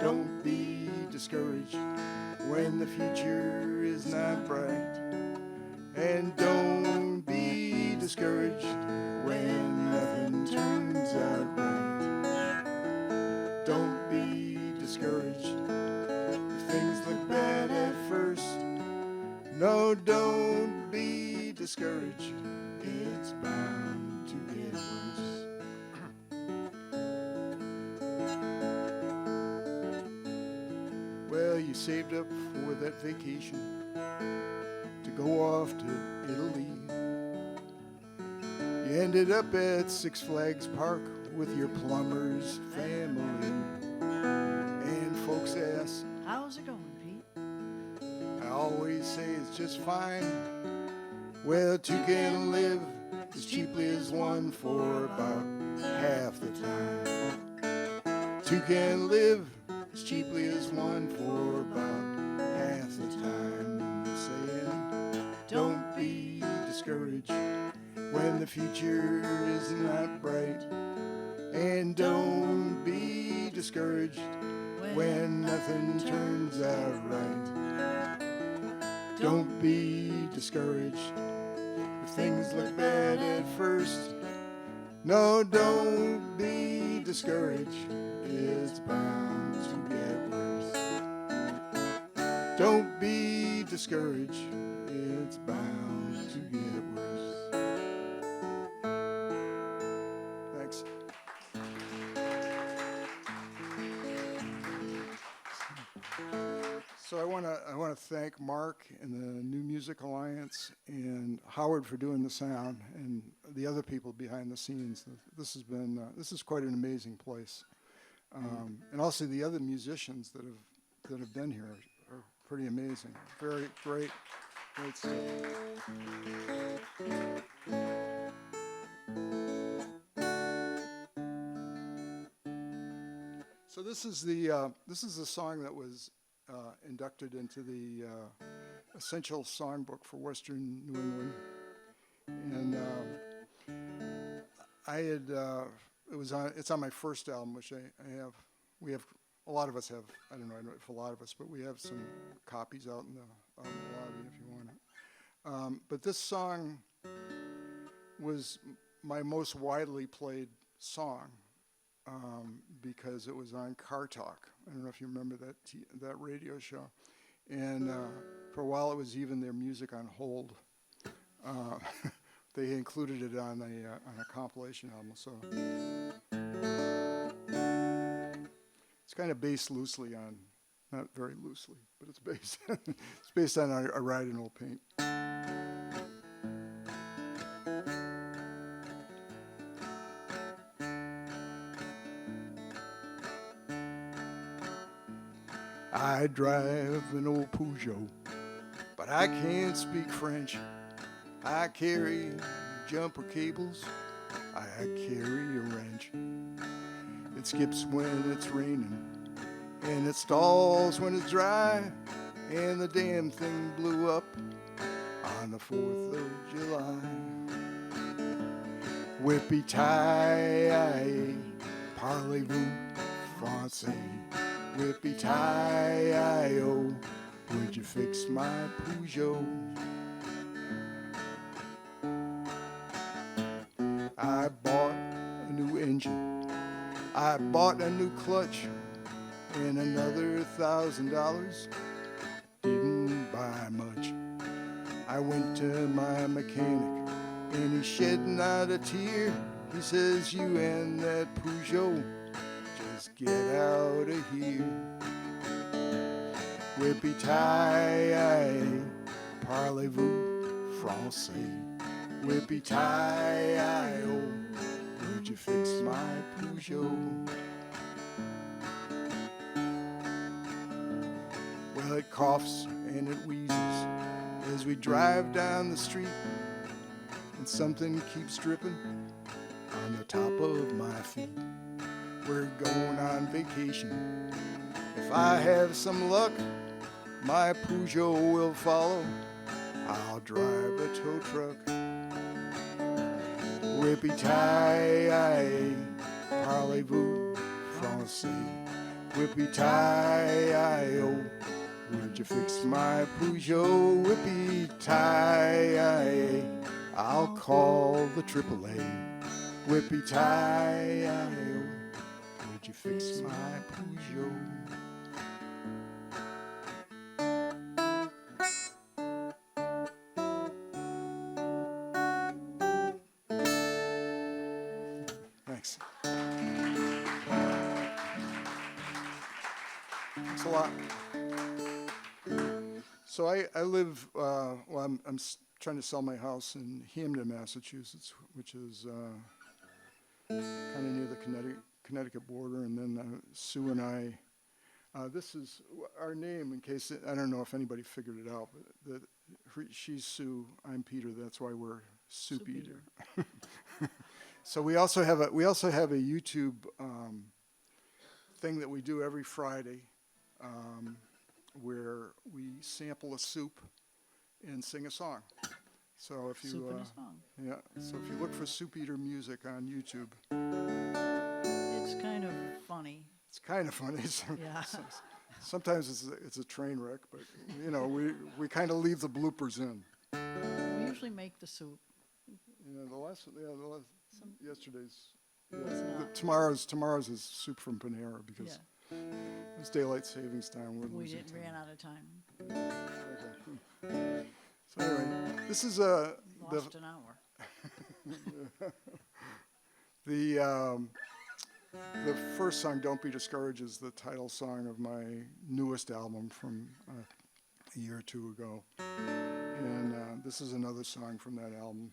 don't be discouraged when the future is not bright. And don't be discouraged when nothing turns out right. Don't be discouraged if things look bad at first. No, don't be discouraged. It's bound to get worse. Well, you saved up for that vacation to go off to Italy. You ended up at Six Flags Park with your plumber's family. And folks ask,
How's it going, Pete?
I always say it's just fine. Well, two can live as cheaply as one for about half the time. Two can live as cheaply as one for about half the time. And you're saying, don't be discouraged when the future is not bright. And don't be discouraged when nothing turns out right. Don't be discouraged if things look bad at first. No, don't be discouraged. It's bound to get worse. Don't be discouraged. It's bound to get worse. Thanks. So I want to thank Mark and the New Music Alliance and Howard for doing the sound and the other people behind the scenes. This is quite an amazing place, and also the other musicians that have been here are pretty amazing. Very great stuff. So this is the song that was inducted into the Essential Songbook for Western New England, and it's on my first album, which I have. A lot of us have. I don't know if a lot of us, but we have some copies out in the lobby if you want it. But this song was my most widely played song. Because it was on Car Talk. I don't know if you remember that radio show. And for a while it was even their music on hold. They included it on a compilation album. So it's kind of based loosely on, not very loosely, but it's based on a Ride in Old Paint. I drive an old Peugeot, but I can't speak French. I carry jumper cables, I carry a wrench. It skips when it's raining, and it stalls when it's dry, and the damn thing blew up on the 4th of July. Whippy-tie, parlez-vous français? Whippy-tie-o, would you fix my Peugeot? I bought a new engine, I bought a new clutch, and another $1,000. Didn't buy much. I went to my mechanic, and he shed not a tear. He says, you and that Peugeot, just get out of here. Whippy-tie, parlez-vous français? Whippy-tie-o, would you fix my Peugeot? Well, it coughs and it wheezes as we drive down the street, and something keeps dripping on the top of my feet. We're going on vacation. If I have some luck, my Peugeot will follow. I'll drive a tow truck. Whippy-tie, parlez-vous français? Whippy-tie-o, would you fix my Peugeot? Whippy-tie, I'll call the AAA. Whippy-tie-o, would you fix my Peugeot? Thanks. Thanks a lot. So I live, I'm trying to sell my house in Hampden, Massachusetts, which is kind of near the Connecticut border. And then Sue and I, this is our name in case, I don't know if anybody figured it out, but she's Sue, I'm Peter, that's why we're Soupeater. So we also have a YouTube thing that we do every Friday, where we sample a soup and sing a song. So if you
Soup and a song.
yeah, so if you look for Soupeater music on YouTube,
It's kind of funny.
it's kind of funny.
Yeah.
Sometimes it's a train wreck, but you know we kind of leave the bloopers in.
We usually make the soup.
You know, the last yesterday's.
It's not.
Tomorrow's is soup from Panera because it's daylight savings time.
We ran out of time.
Okay. So anyway, this is
Lost an hour.
the first song, "Don't Be Discouraged," is the title song of my newest album from a year or two ago, and this is another song from that album.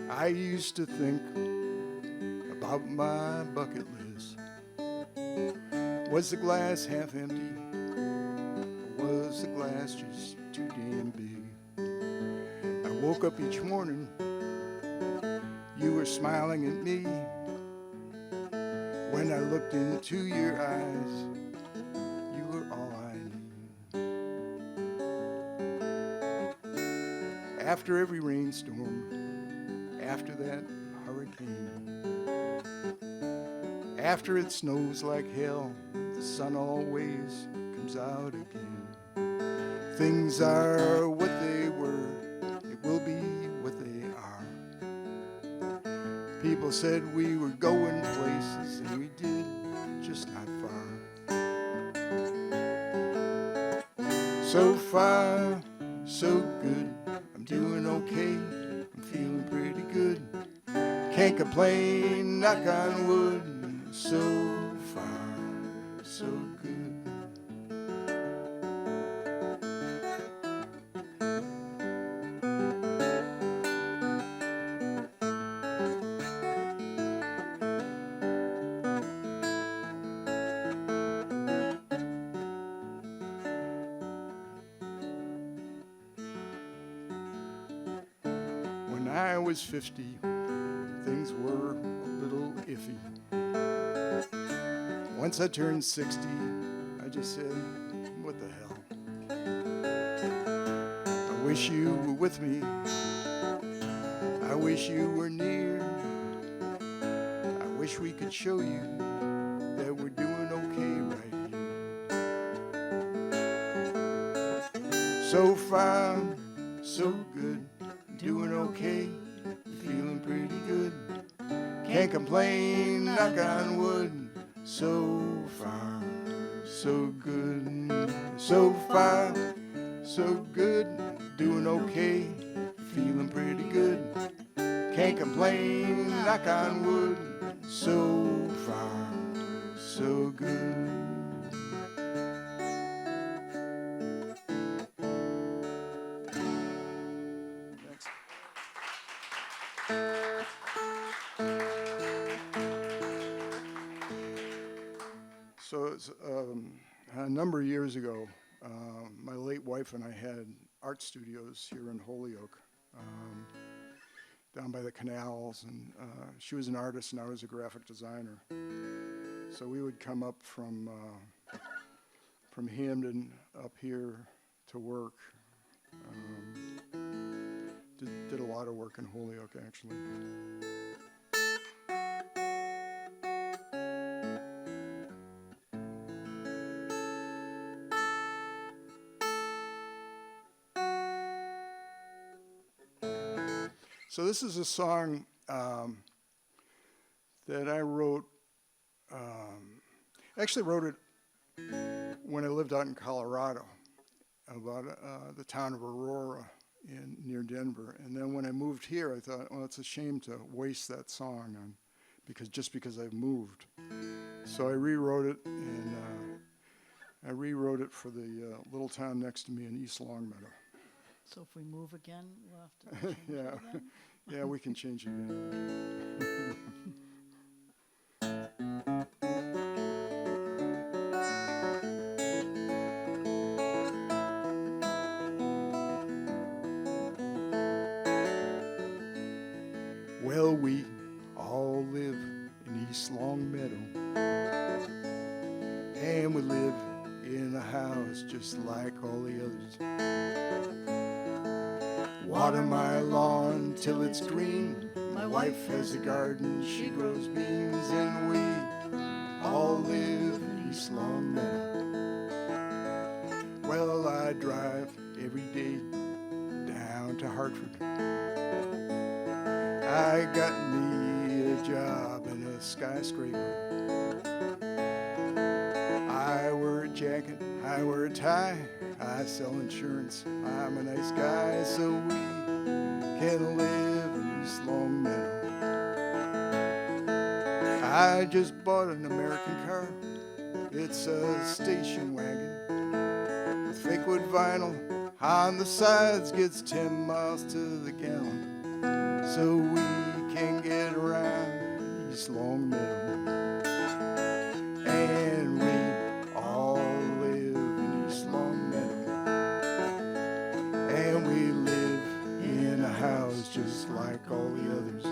I used to think about my bucket list. Was the glass half empty? Or was the glass just too damn big? I woke up each morning, you were smiling at me. When I looked into your eyes, you were all I need. After every rainstorm, after that hurricane, after it snows like hell, the sun always comes out again. Things are what they were, it will be what they are. People said we were going places, and we did, just not far. So far, so good, I'm doing okay, I'm feeling pretty good. Can't complain, knock on wood, so far, so good. I was 50, things were a little iffy. Once I turned 60, I just said, what the hell? I wish you were with me. I wish you were near. I wish we could show you that we're doing okay right here. So far, so good, doing okay, feeling pretty good. Can't complain, knock on wood. So far, so good. So far, so good, doing okay, feeling pretty good. Can't complain, knock on wood. So far, so good. Thanks. So it's, a number of years ago, my late wife and I had art studios here in Holyoke, down by the canals, and she was an artist and I was a graphic designer. So we would come up from Hampden up here to work. Did a lot of work in Holyoke, actually. So this is a song that I wrote. Actually wrote it when I lived out in Colorado, about the town of Aurora near Denver. And then when I moved here, I thought, well, it's a shame to waste that song because I've moved. So I rewrote it, and I rewrote it for the little town next to me in East Longmeadow.
So if we move again, we'll have to change it again?
Yeah, we can change it again. Well, we all live in East Longmeadow, and we live in a house just like all the others. Water my lawn till it's green. My wife has a garden, she grows beans, and we all live in East Longmeadow. Well, I drive every day down to Hartford. I got me a job in a skyscraper. I wear a jacket, I wear a tie, I sell insurance, I'm a nice guy, so we can live in East Longmeadow. I just bought an American car, it's a station wagon with fake wood vinyl on the sides, gets 10 miles to the gallon, so we can get around East Longmeadow. And we all live in East Longmeadow, and we live in a house just like all the others.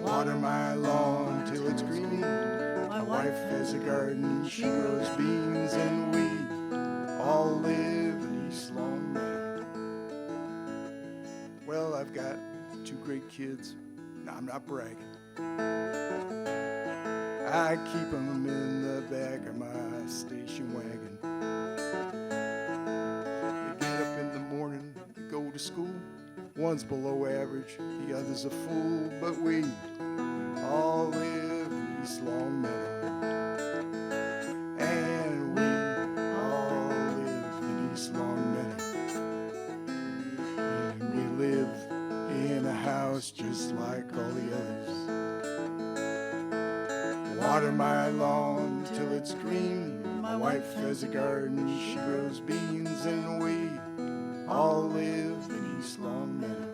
Water my lawn till it's green. My wife has a garden, she grows beans, and we all live in East Longmeadow. Well, I've got 2 great kids. No, I'm not bragging. I keep them in the back of my station wagon. They get up in the morning, they go to school. One's below average, the other's a fool, but we all live in East Longmeadow. And we all live in East Longmeadow. And we live in a house just like all the others. Water my lawn till it's green. My wife has a garden, she grows beans, and we all live in East Longmeadow.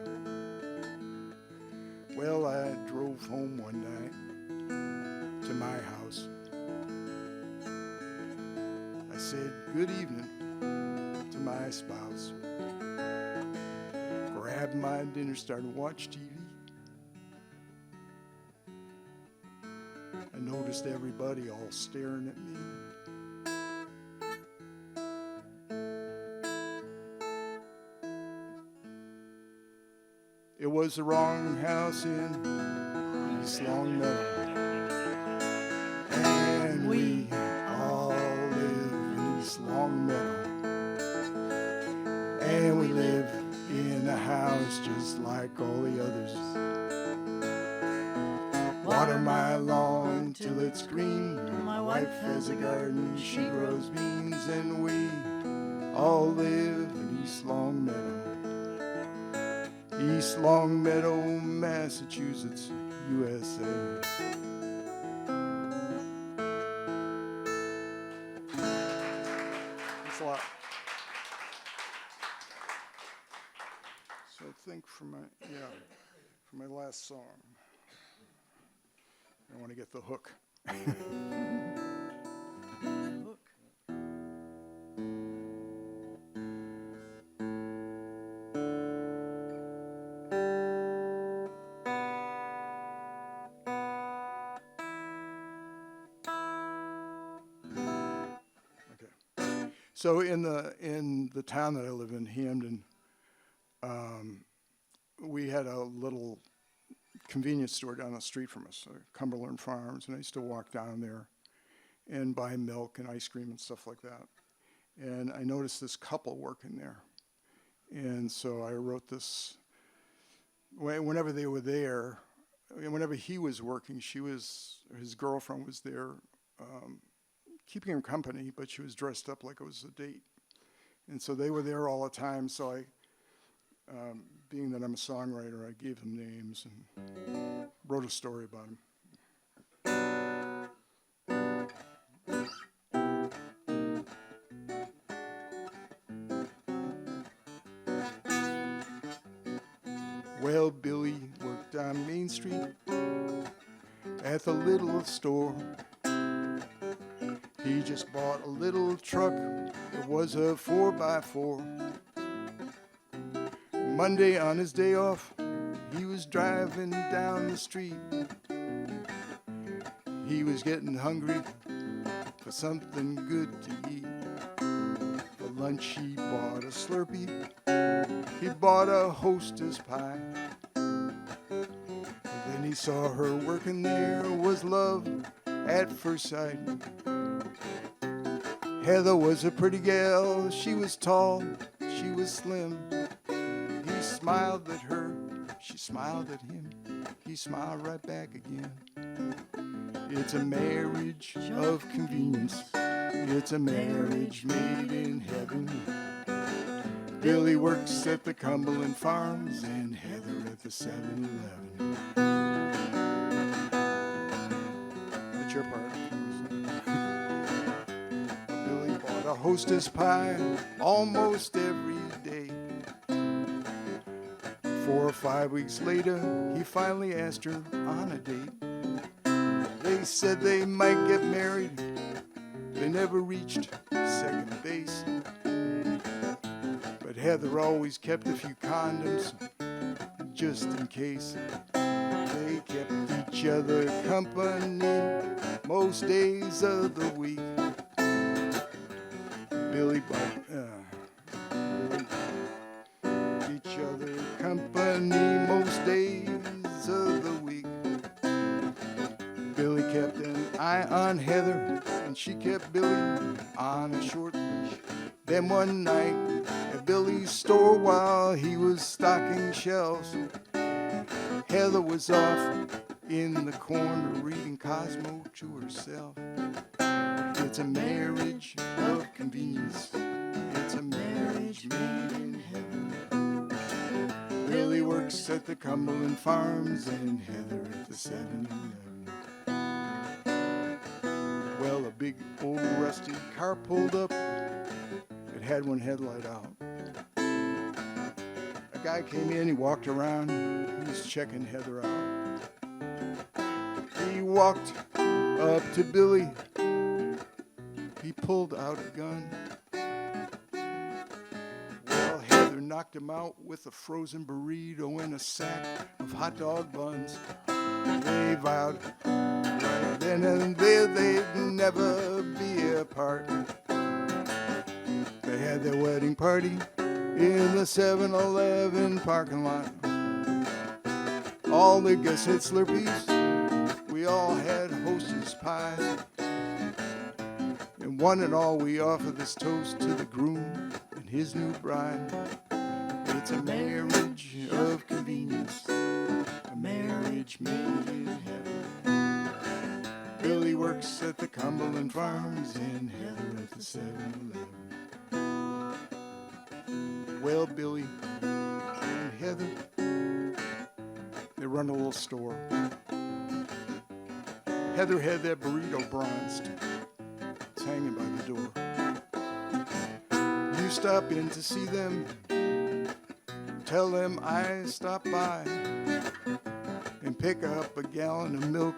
Well, I drove home one night to my house. I said good evening to my spouse. grabbed my dinner, started to watch TV. I noticed everybody all staring at me. It was the wrong house in East Longmeadow, and we all live in East Longmeadow, and we live in a house just like all the others. Water my lawn till it's green. My wife has a garden, she grows beans, and we all live in East Longmeadow. East Longmeadow, Massachusetts, USA. Thanks a lot. So I think for my last song, I want to get the hook. So in the town that I live in, Hampden, we had a little convenience store down the street from us, Cumberland Farms, and I used to walk down there and buy milk and ice cream and stuff like that. And I noticed this couple working there. And so I wrote this, whenever they were there, whenever he was working, his girlfriend was there, keeping him company, but she was dressed up like it was a date. And so they were there all the time, so I, being that I'm a songwriter, I gave them names and wrote a story about them. Well, Billy worked on Main Street at the little store. He just bought a little truck, it was a 4x4. Monday on his day off, he was driving down the street. He was getting hungry for something good to eat. For lunch he bought a Slurpee, he bought a Hostess pie. Then he saw her working there, was love at first sight. Heather was a pretty gal, she was tall, she was slim. He smiled at her, she smiled at him, he smiled right back again. It's a marriage of convenience, it's a marriage made in heaven. Billy works at the Cumberland Farms and Heather at the 7-Eleven. That's your part. Billy bought a Hostess pie almost every day. 4 or 5 weeks later, he finally asked her on a date. They said they might get married. They never reached second base. But Heather always kept a few condoms just in case. They kept each other company most days of the week. Billy bought each other company most days of the week. Billy kept an eye on Heather, and she kept Billy on a short leash. Then one night at Billy's store while he was stocking shelves, Heather was off in the corner reading Cosmo to herself. It's a marriage of convenience, it's a marriage made in heaven. Billy works at the Cumberland Farms and Heather at the 7-Eleven. Well, a big old rusty car pulled up. It had one headlight out. A guy came in, he walked around, he was checking Heather out. He walked up to Billy, he pulled out a gun. Well, Heather knocked him out with a frozen burrito and a sack of hot dog buns. They vowed right then and there they'd never be apart. They had their wedding party in the 7-Eleven parking lot. All the guests had Slurpees, we all had Hostess pies. And one and all we offer this toast to the groom and his new bride. It's a marriage of convenience, a marriage made in heaven. Billy works at the Cumberland Farms and Heather at the 7-Eleven. Well, Billy and Heather, they run a little store. Heather had that burrito bronzed. It's hanging by the door. You stop in to see them, tell them I stopped by, and pick up a gallon of milk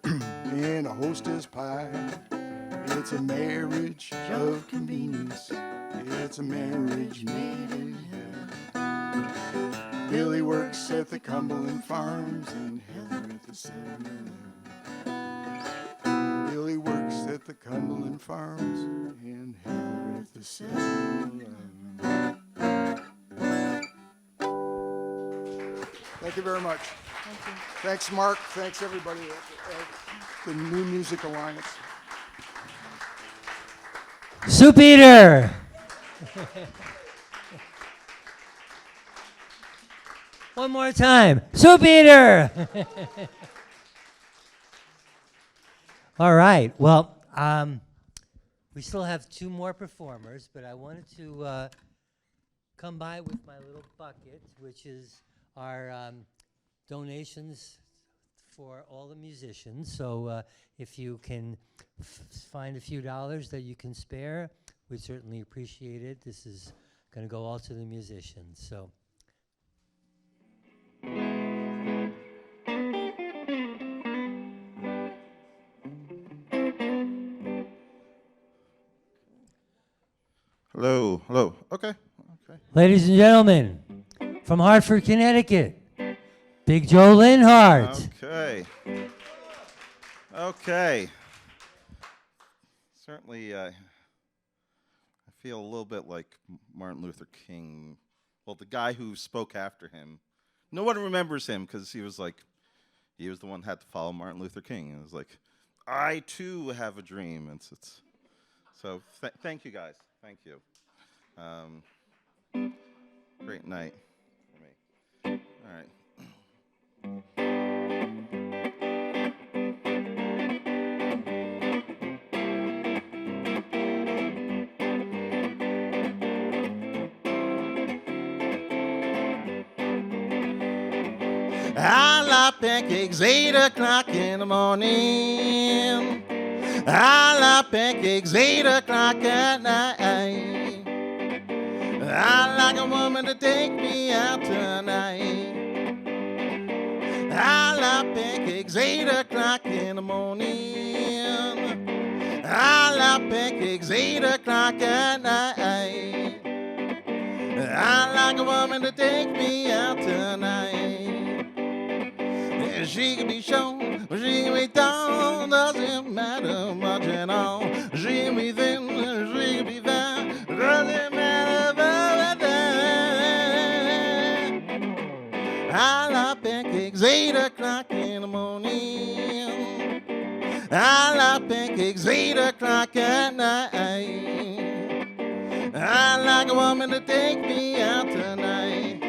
and a Hostess pie. It's a marriage of convenience. It's a marriage made in heaven. Billy works at the Cumberland Farms and Heather at the 7-Eleven. Billy works at the Cumberland Farms and Heather at the 7-Eleven. Thank you very much.
Thank you.
Thanks, Mark. Thanks, everybody at the New Music Alliance.
Soupeater! One more time. Soupeater! All right. Well, we still have 2 more performers, but I wanted to come by with my little bucket, which is our donations for all the musicians. So if you can find a few dollars that you can spare, we'd certainly appreciate it. This is going to go all to the musicians. So.
Hello, hello. Okay.
Ladies and gentlemen, from Hartford, Connecticut, Big Joe Linhart.
Okay. Certainly, I feel a little bit like Martin Luther King. Well, the guy who spoke after him. No one remembers him because he was the one that had to follow Martin Luther King. It was like, I too have a dream. So thank you guys. Thank you. Great night for me. All right. I like pancakes 8 o'clock in the morning. I like pancakes 8 o'clock at night. I like a woman to take me out tonight. I like pancakes 8 o'clock in the morning. I like pancakes 8 o'clock at night. I like a woman to take me out tonight. She can be shown, she can be down, doesn't matter much at all. She can be thin, she can be fat, doesn't matter about that. I like pancakes 8 o'clock in the morning. I like pancakes 8 o'clock at night. I like a woman to take me out tonight.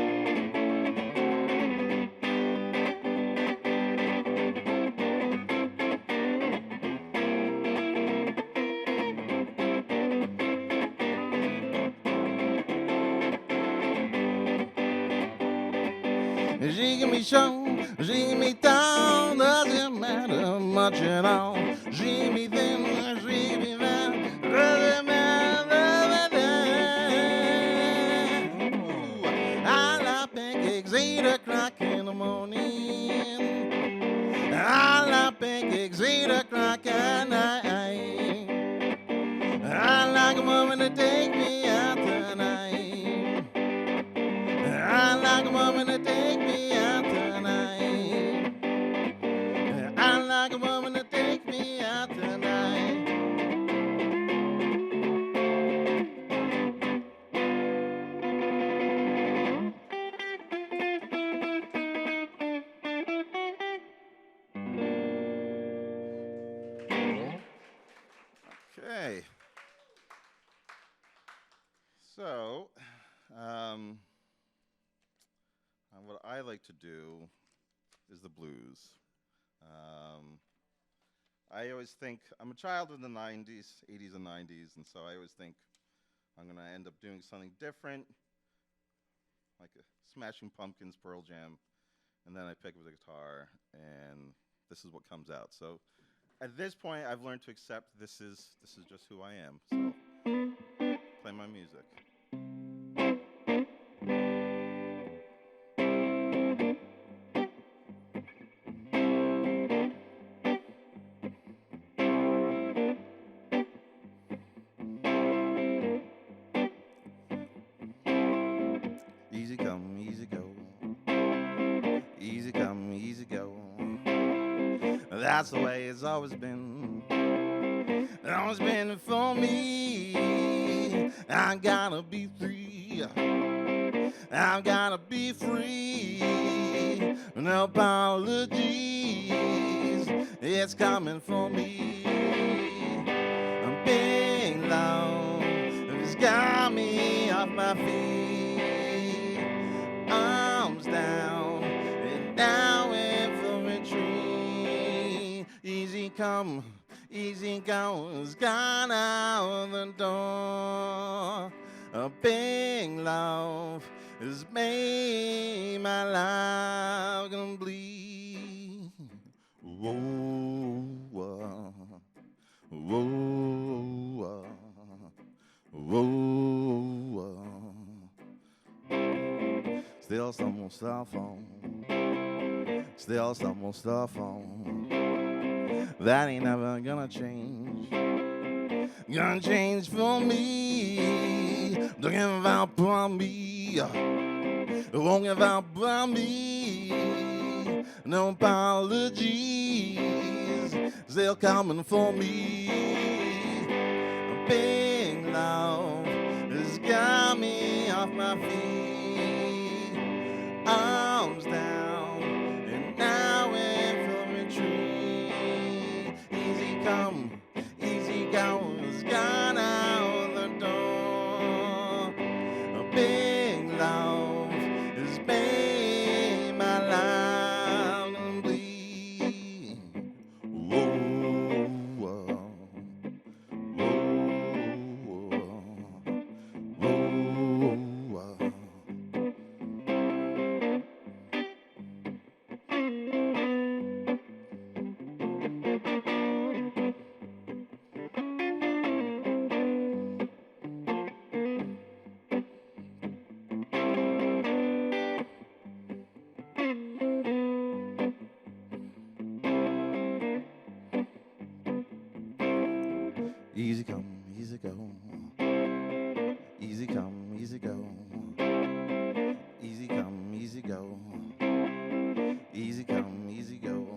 She can be shown, she can be down, doesn't matter much at all. She can be thin, she can be fat, doesn't matter. I like pancakes 8 o'clock in the morning. I like pancakes 8 o'clock at night. I like a woman to take me out tonight. So, what I like to do is the blues. I always think, I'm a child of the 90s, 80s and 90s, and so I always think I'm going to end up doing something different, like a Smashing Pumpkins, Pearl Jam, and then I pick up the guitar, and this is what comes out. So at this point, I've learned to accept this is just who I am. So play my music. Easy come, easy go. Easy come, easy go. That's the way it's always been. Always been for me. I gotta be free. I gotta be free. No apologies. It's coming for me. I'm being low. It's got me off my feet. Arms down and now in for retreat. Easy come, easy go. It's gone out the door. A big love has made my life complete. Whoa, whoa, whoa, whoa, whoa. Still some more stuff on. Still some more stuff on. That ain't never gonna change. Gonna change for me. Don't give up on me. Won't give up on me. No apologies. Still coming for me. Big love has got me off my feet. Arms down and now in for retreat. Easy come, easy go. It's gone out the door. A big love has made my life complete. Whoa, whoa, whoa, whoa, whoa. Easy come, easy go. Easy come, easy go. Easy come, easy go. Easy come, easy go.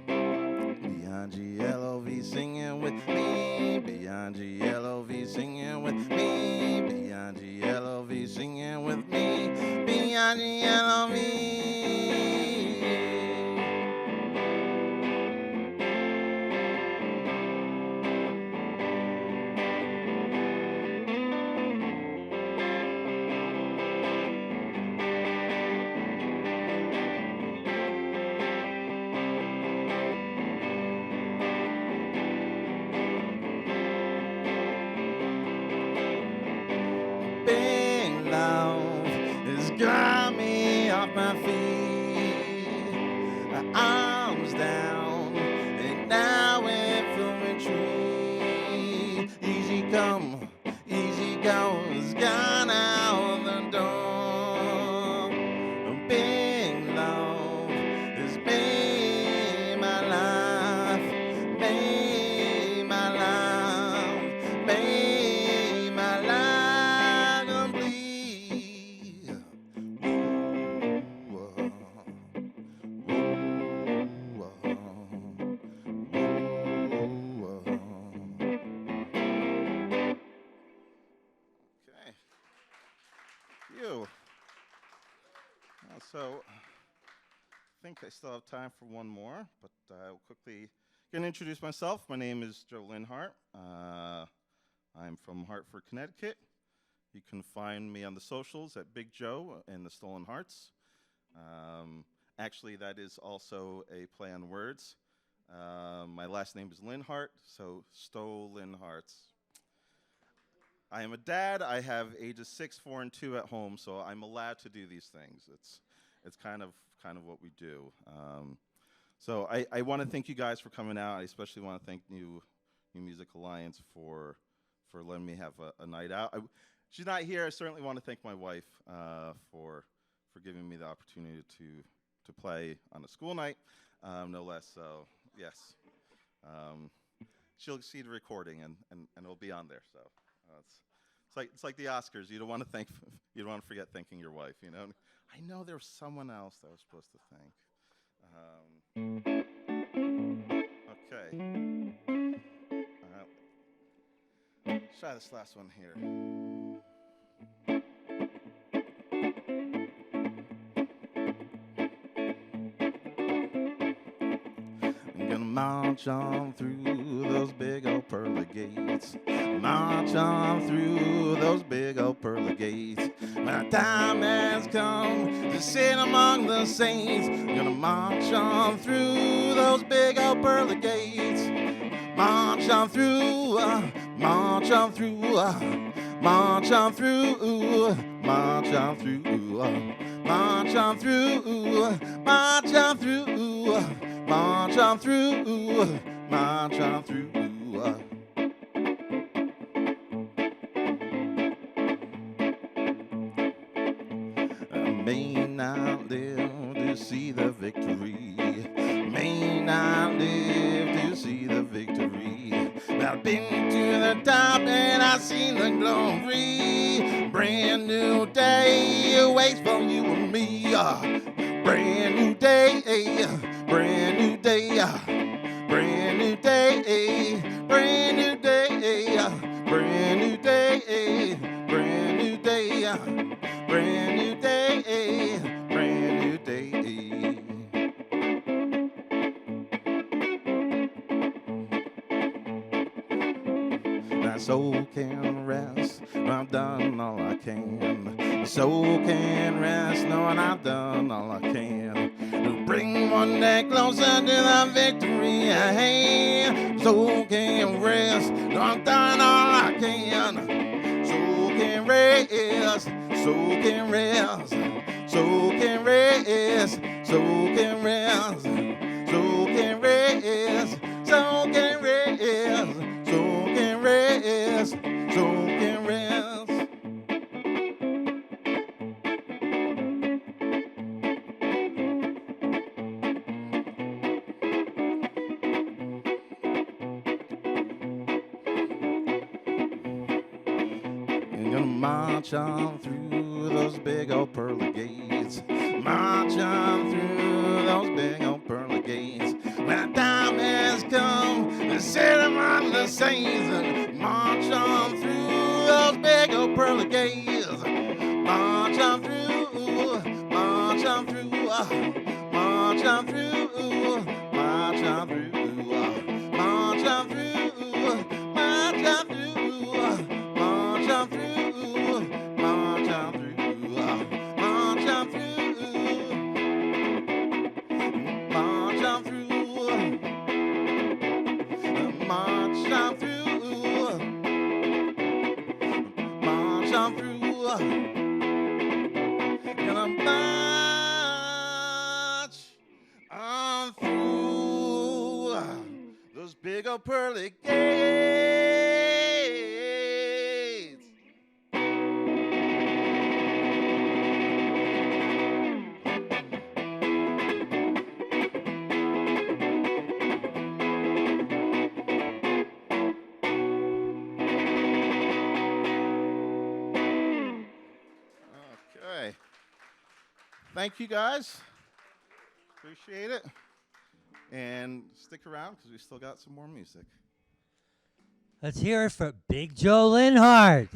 Beyond GLOV singing with me. Beyond GLOV singing with me. Beyond GLOV singing with me. Beyond GLOV. Big love has got me off my feet. Arms down and now in for retreat. Easy come, easy go. It's gone out the door. Big love has made my life, made my life, made my life complete. Whoa, whoa, whoa, whoa. Okay. You. So, I think I still have time for one more, but I'll quickly gonna introduce myself. My name is Joe Linhart. I'm from Hartford, Connecticut, You can find me on the socials at Big Joe and the Stolen Hearts. Actually, that is also a play on words. My last name is Linhart, so Stolen Hearts. I am a dad. I have ages 6, 4, and 2 at home, so I'm allowed to do these things. It's kind of what we do. So I want to thank you guys for coming out. I especially want to thank New Music Alliance for letting me have a night out. She's not here. I certainly want to thank my wife for giving me the opportunity to play on a school night, no less. So yes, she'll see the recording and it'll be on there. So it's like the Oscars. You don't want to forget thanking your wife. You know. I know there was someone else that I was supposed to thank. Okay. Let's try this last one here. I'm gonna march on through those big old pearly gates. March on through those big old pearly gates. My time has come to sit among the saints. I'm gonna march on through those big old pearly gates. March on through, march on through, march on through, march on through, march on through, march on through, march on through, march on through. I may not live to see the victory, may not live to see the victory. But I've been to the top and I've seen the glory. Brand new day awaits for you and me. Brand new day, brand new day, brand new day, brand new day, brand new day, brand new day, brand new day, brand new day. My soul can rest, I've done all I can. My soul can rest, knowing I've done all I can. To bring one day closer to the victory I had. Soul can rest, know I've done all I can. Soul can rest, soul can rest, soul can rest, soul can rest, soul can rest, soul can rest. Soul can rest, soul can rest. You're gonna march on through those big old pearly gates. March on through those big old pearly gates. When the time has come to sit among the saints and march on through those big old pearly gates. March on through, march on through, march on through, march on through, march on through, march on through, march on through, march on through, march on through, march on through. March on through, march on through, gonna march on through those big old pearly gates. Okay. Thank you guys. Appreciate it. And stick around because we still got some more music.
Let's hear it for Big Joe Linhart.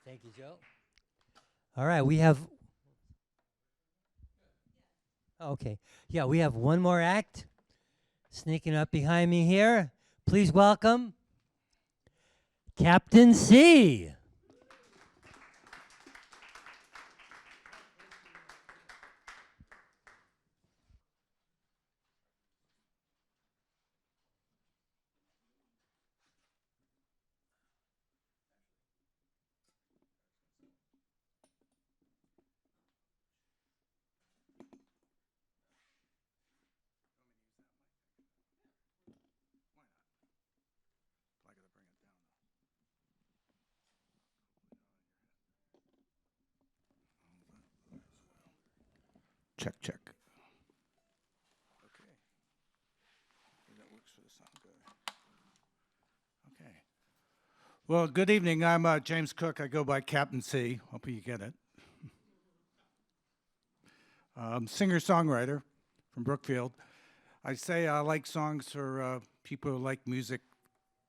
Thank you, Joe. All right, we have... Okay. Yeah, we have one more act sneaking up behind me here. Please welcome CaptC.
Check, check. Okay. That works for the sound good. Okay. Well, good evening. I'm James Cook. I go by CaptC. Hope you get it. Singer-songwriter from Brookfield. I say I like songs for people who like music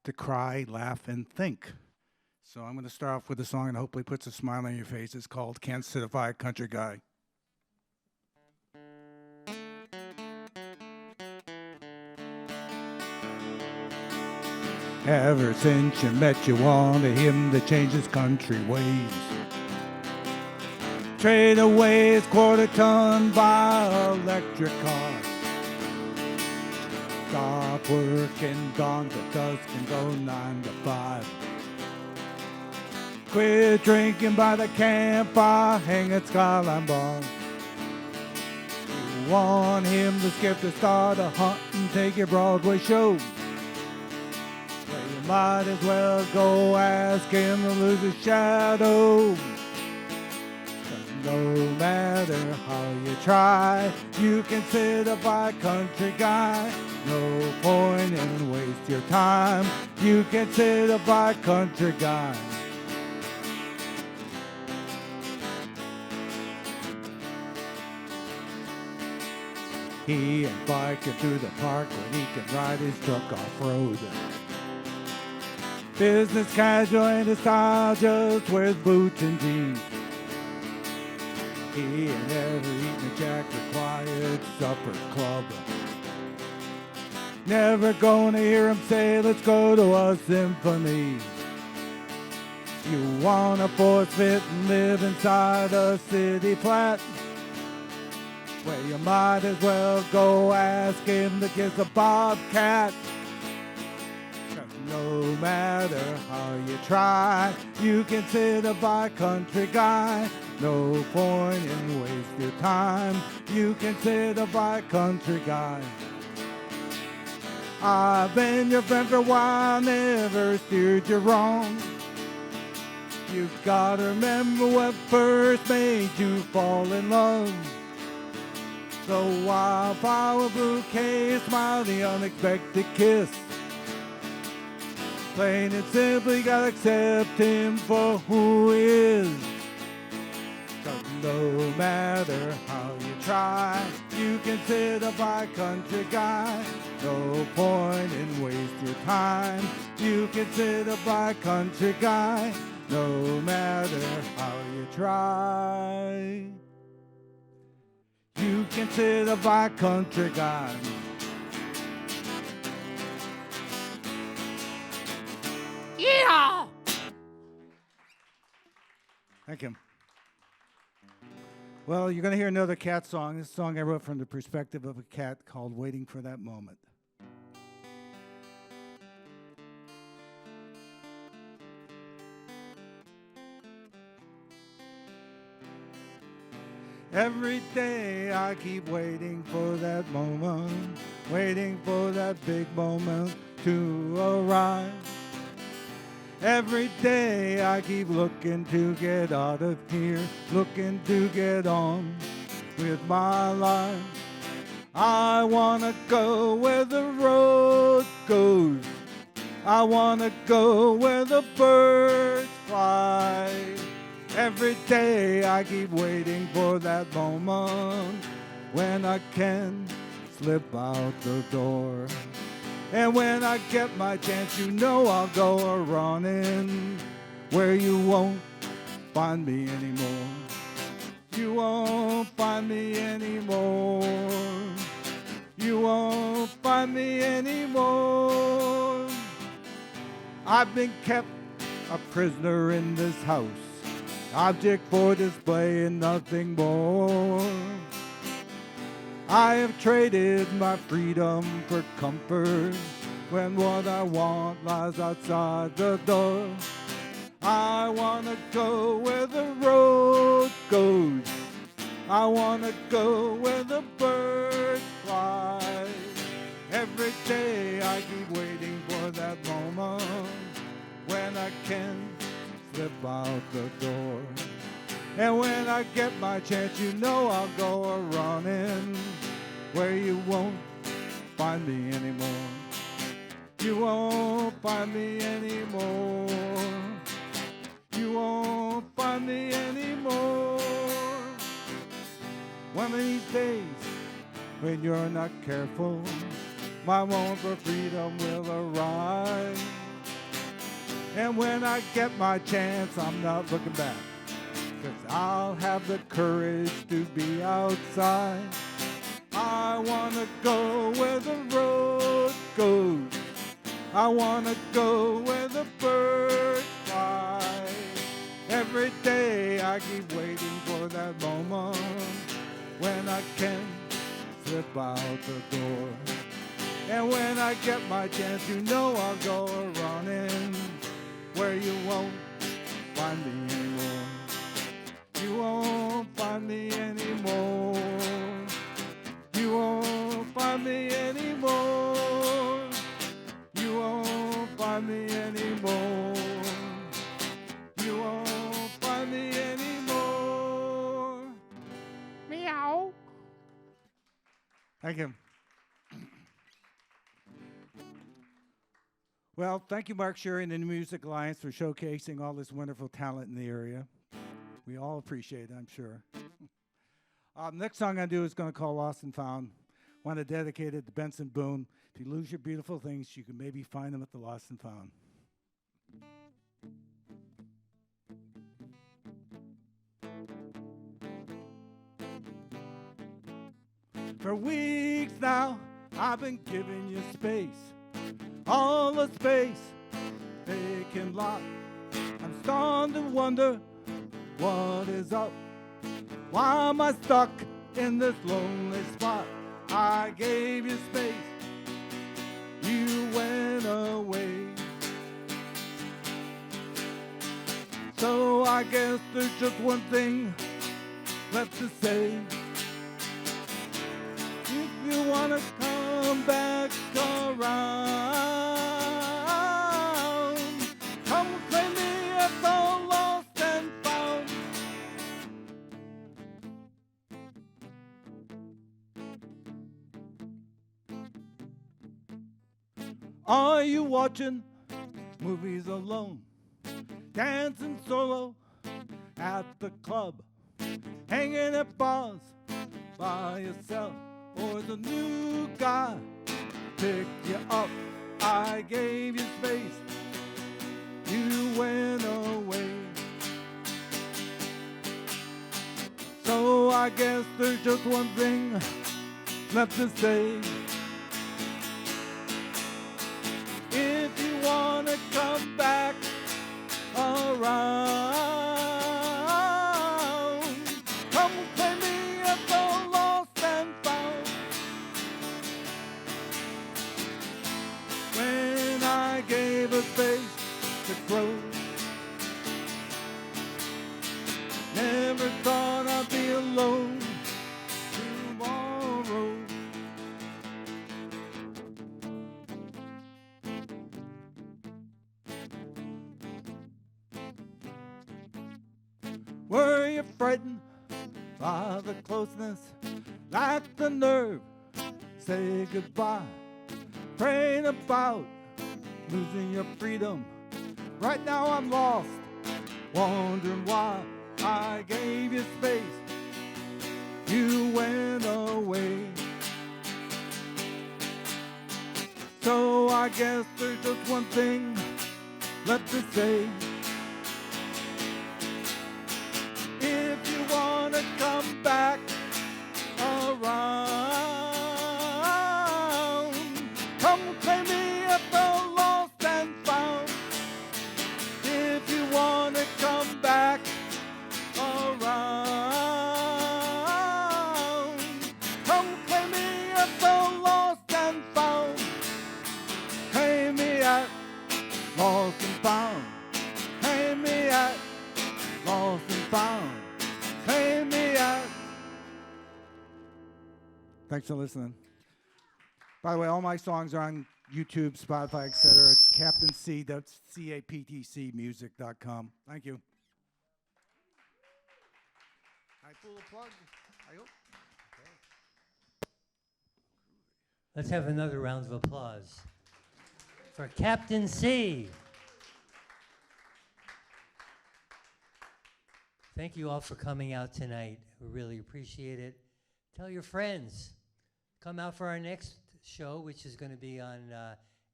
to cry, laugh, and think. So I'm going to start off with a song and hopefully puts a smile on your face. It's called Can't Certify a Country Guy. Ever since you met, you wanted him to change his country ways. Trade away his quarter-ton by electric car. Stop working dawn to dusk and go 9 to 5. Quit drinking by the campfire, hang at Skyline Bar. You want him to skip the start of hunting, take your Broadway show. Might as well go ask him to lose his shadow. 'Cause no matter how you try, you can sit a by country guy. No point in waste your time. You can sit a by country guy. He ain't biking through the park when he can ride his truck off-road. Business casual in his style, just wears boots and jeans. He ain't ever eaten a Jack required supper club. Never gonna hear him say, let's go to a symphony. You wanna force fit and live inside a city flat? Well, you might as well go ask him to kiss a bobcat. No matter how you try, you can sit a by country guy. No point in waste your time. You can sit a by country guy. I've been your friend for a while, never steered you wrong. You gotta remember what first made you fall in love. So wildflower bouquet, smile, the unexpected kiss. Plain and simply gotta accept him for who he is. 'Cause no matter how you try, you can sit a by country guy. No point in waste your time. You can sit a by country guy. No matter how you try. You can sit a by country guy. Yeah! Thank you. Well, you're going to hear another cat song. This song I wrote from the perspective of a cat called Waiting for That Moment. Every day I keep waiting for that moment, waiting for that big moment to arrive. Every day I keep looking to get out of here, looking to get on with my life. I wanna go where the road goes. I wanna go where the birds fly. Every day I keep waiting for that moment when I can slip out the door. And when I get my chance, you know I'll go a-running where you won't find me anymore. You won't find me anymore. You won't find me anymore. I've been kept
a prisoner in this house, object for display and nothing more. I have traded my freedom for comfort when what I want lies outside the door. I want to go where the road goes. I want to go where the birds fly. Every day I keep waiting for that moment when I can slip out the door. And when I get my chance, you know I'll go a-running where you won't find me anymore. You won't find me anymore. You won't find me anymore. One of these days, when you're not careful, my want for freedom will arrive. And when I get my chance, I'm not looking back, 'cause I'll have the courage to be outside. I wanna go where the road goes. I wanna go where the birds fly. Every day I keep waiting for that moment when I can slip out the door. And when I get my chance, you know I'll go running where you won't find me anymore. You won't find me anymore. You won't find me anymore. You won't find me anymore. You won't find me anymore. Meow. Thank you. Well, thank you, Mark Sherry and the Music Alliance, for showcasing all this wonderful talent in the area. We all appreciate it, I'm sure. Next song I'm going to do is going to call Lost and Found. I want to dedicate it to Benson Boone. If you lose your beautiful things, you can maybe find them at the Lost and Found. For weeks now, I've been giving you space. All the space, vacant lot. I'm starting to wonder what is up. Why am I stuck in this lonely spot? I gave you space, you went away. So I guess there's just one thing left to say. If you wanna come back around, come claim me as all lost and found. Are you watching movies alone, dancing solo at the club, hanging at bars by yourself? Or the new guy picked you up? I gave you space, you went away. So I guess there's just one thing left to say. If you wanna come back around, come claim me as the lost and found. When I gave a space to grow, never thought I'd be alone tomorrow. Were you frightened by the closeness? Lacked the nerve, say goodbye. Praying about losing your freedom. Right now I'm lost, wondering why I gave you space. You went away. So I guess there's just one thing left to say. If you wanna come back around, come claim me at the lost and found. If lost and found. Claim me out, lost and found. Claim me out. Thanks for listening. By the way, all my songs are on YouTube, Spotify, etc. It's CaptC, that's CaptC music.com. Thank you. I pull a plug. I hope.
Let's have another round of applause for CaptC. Thank you all for coming out tonight. We really appreciate it. Tell your friends. Come out for our next show, which is going to be on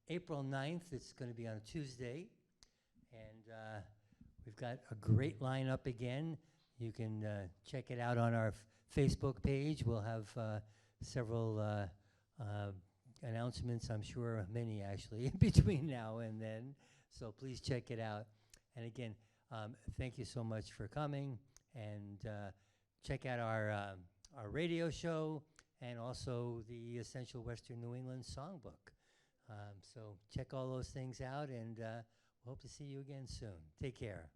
April 9th. It's going to be on a Tuesday. And we've got a great lineup again. You can check it out on our Facebook page. We'll have several announcements, I'm sure many actually, in between now and then. So please check it out. And again, thank you so much for coming. And check out our radio show and also the Essential Western New England Songbook. So check all those things out, and we hope to see you again soon. Take care.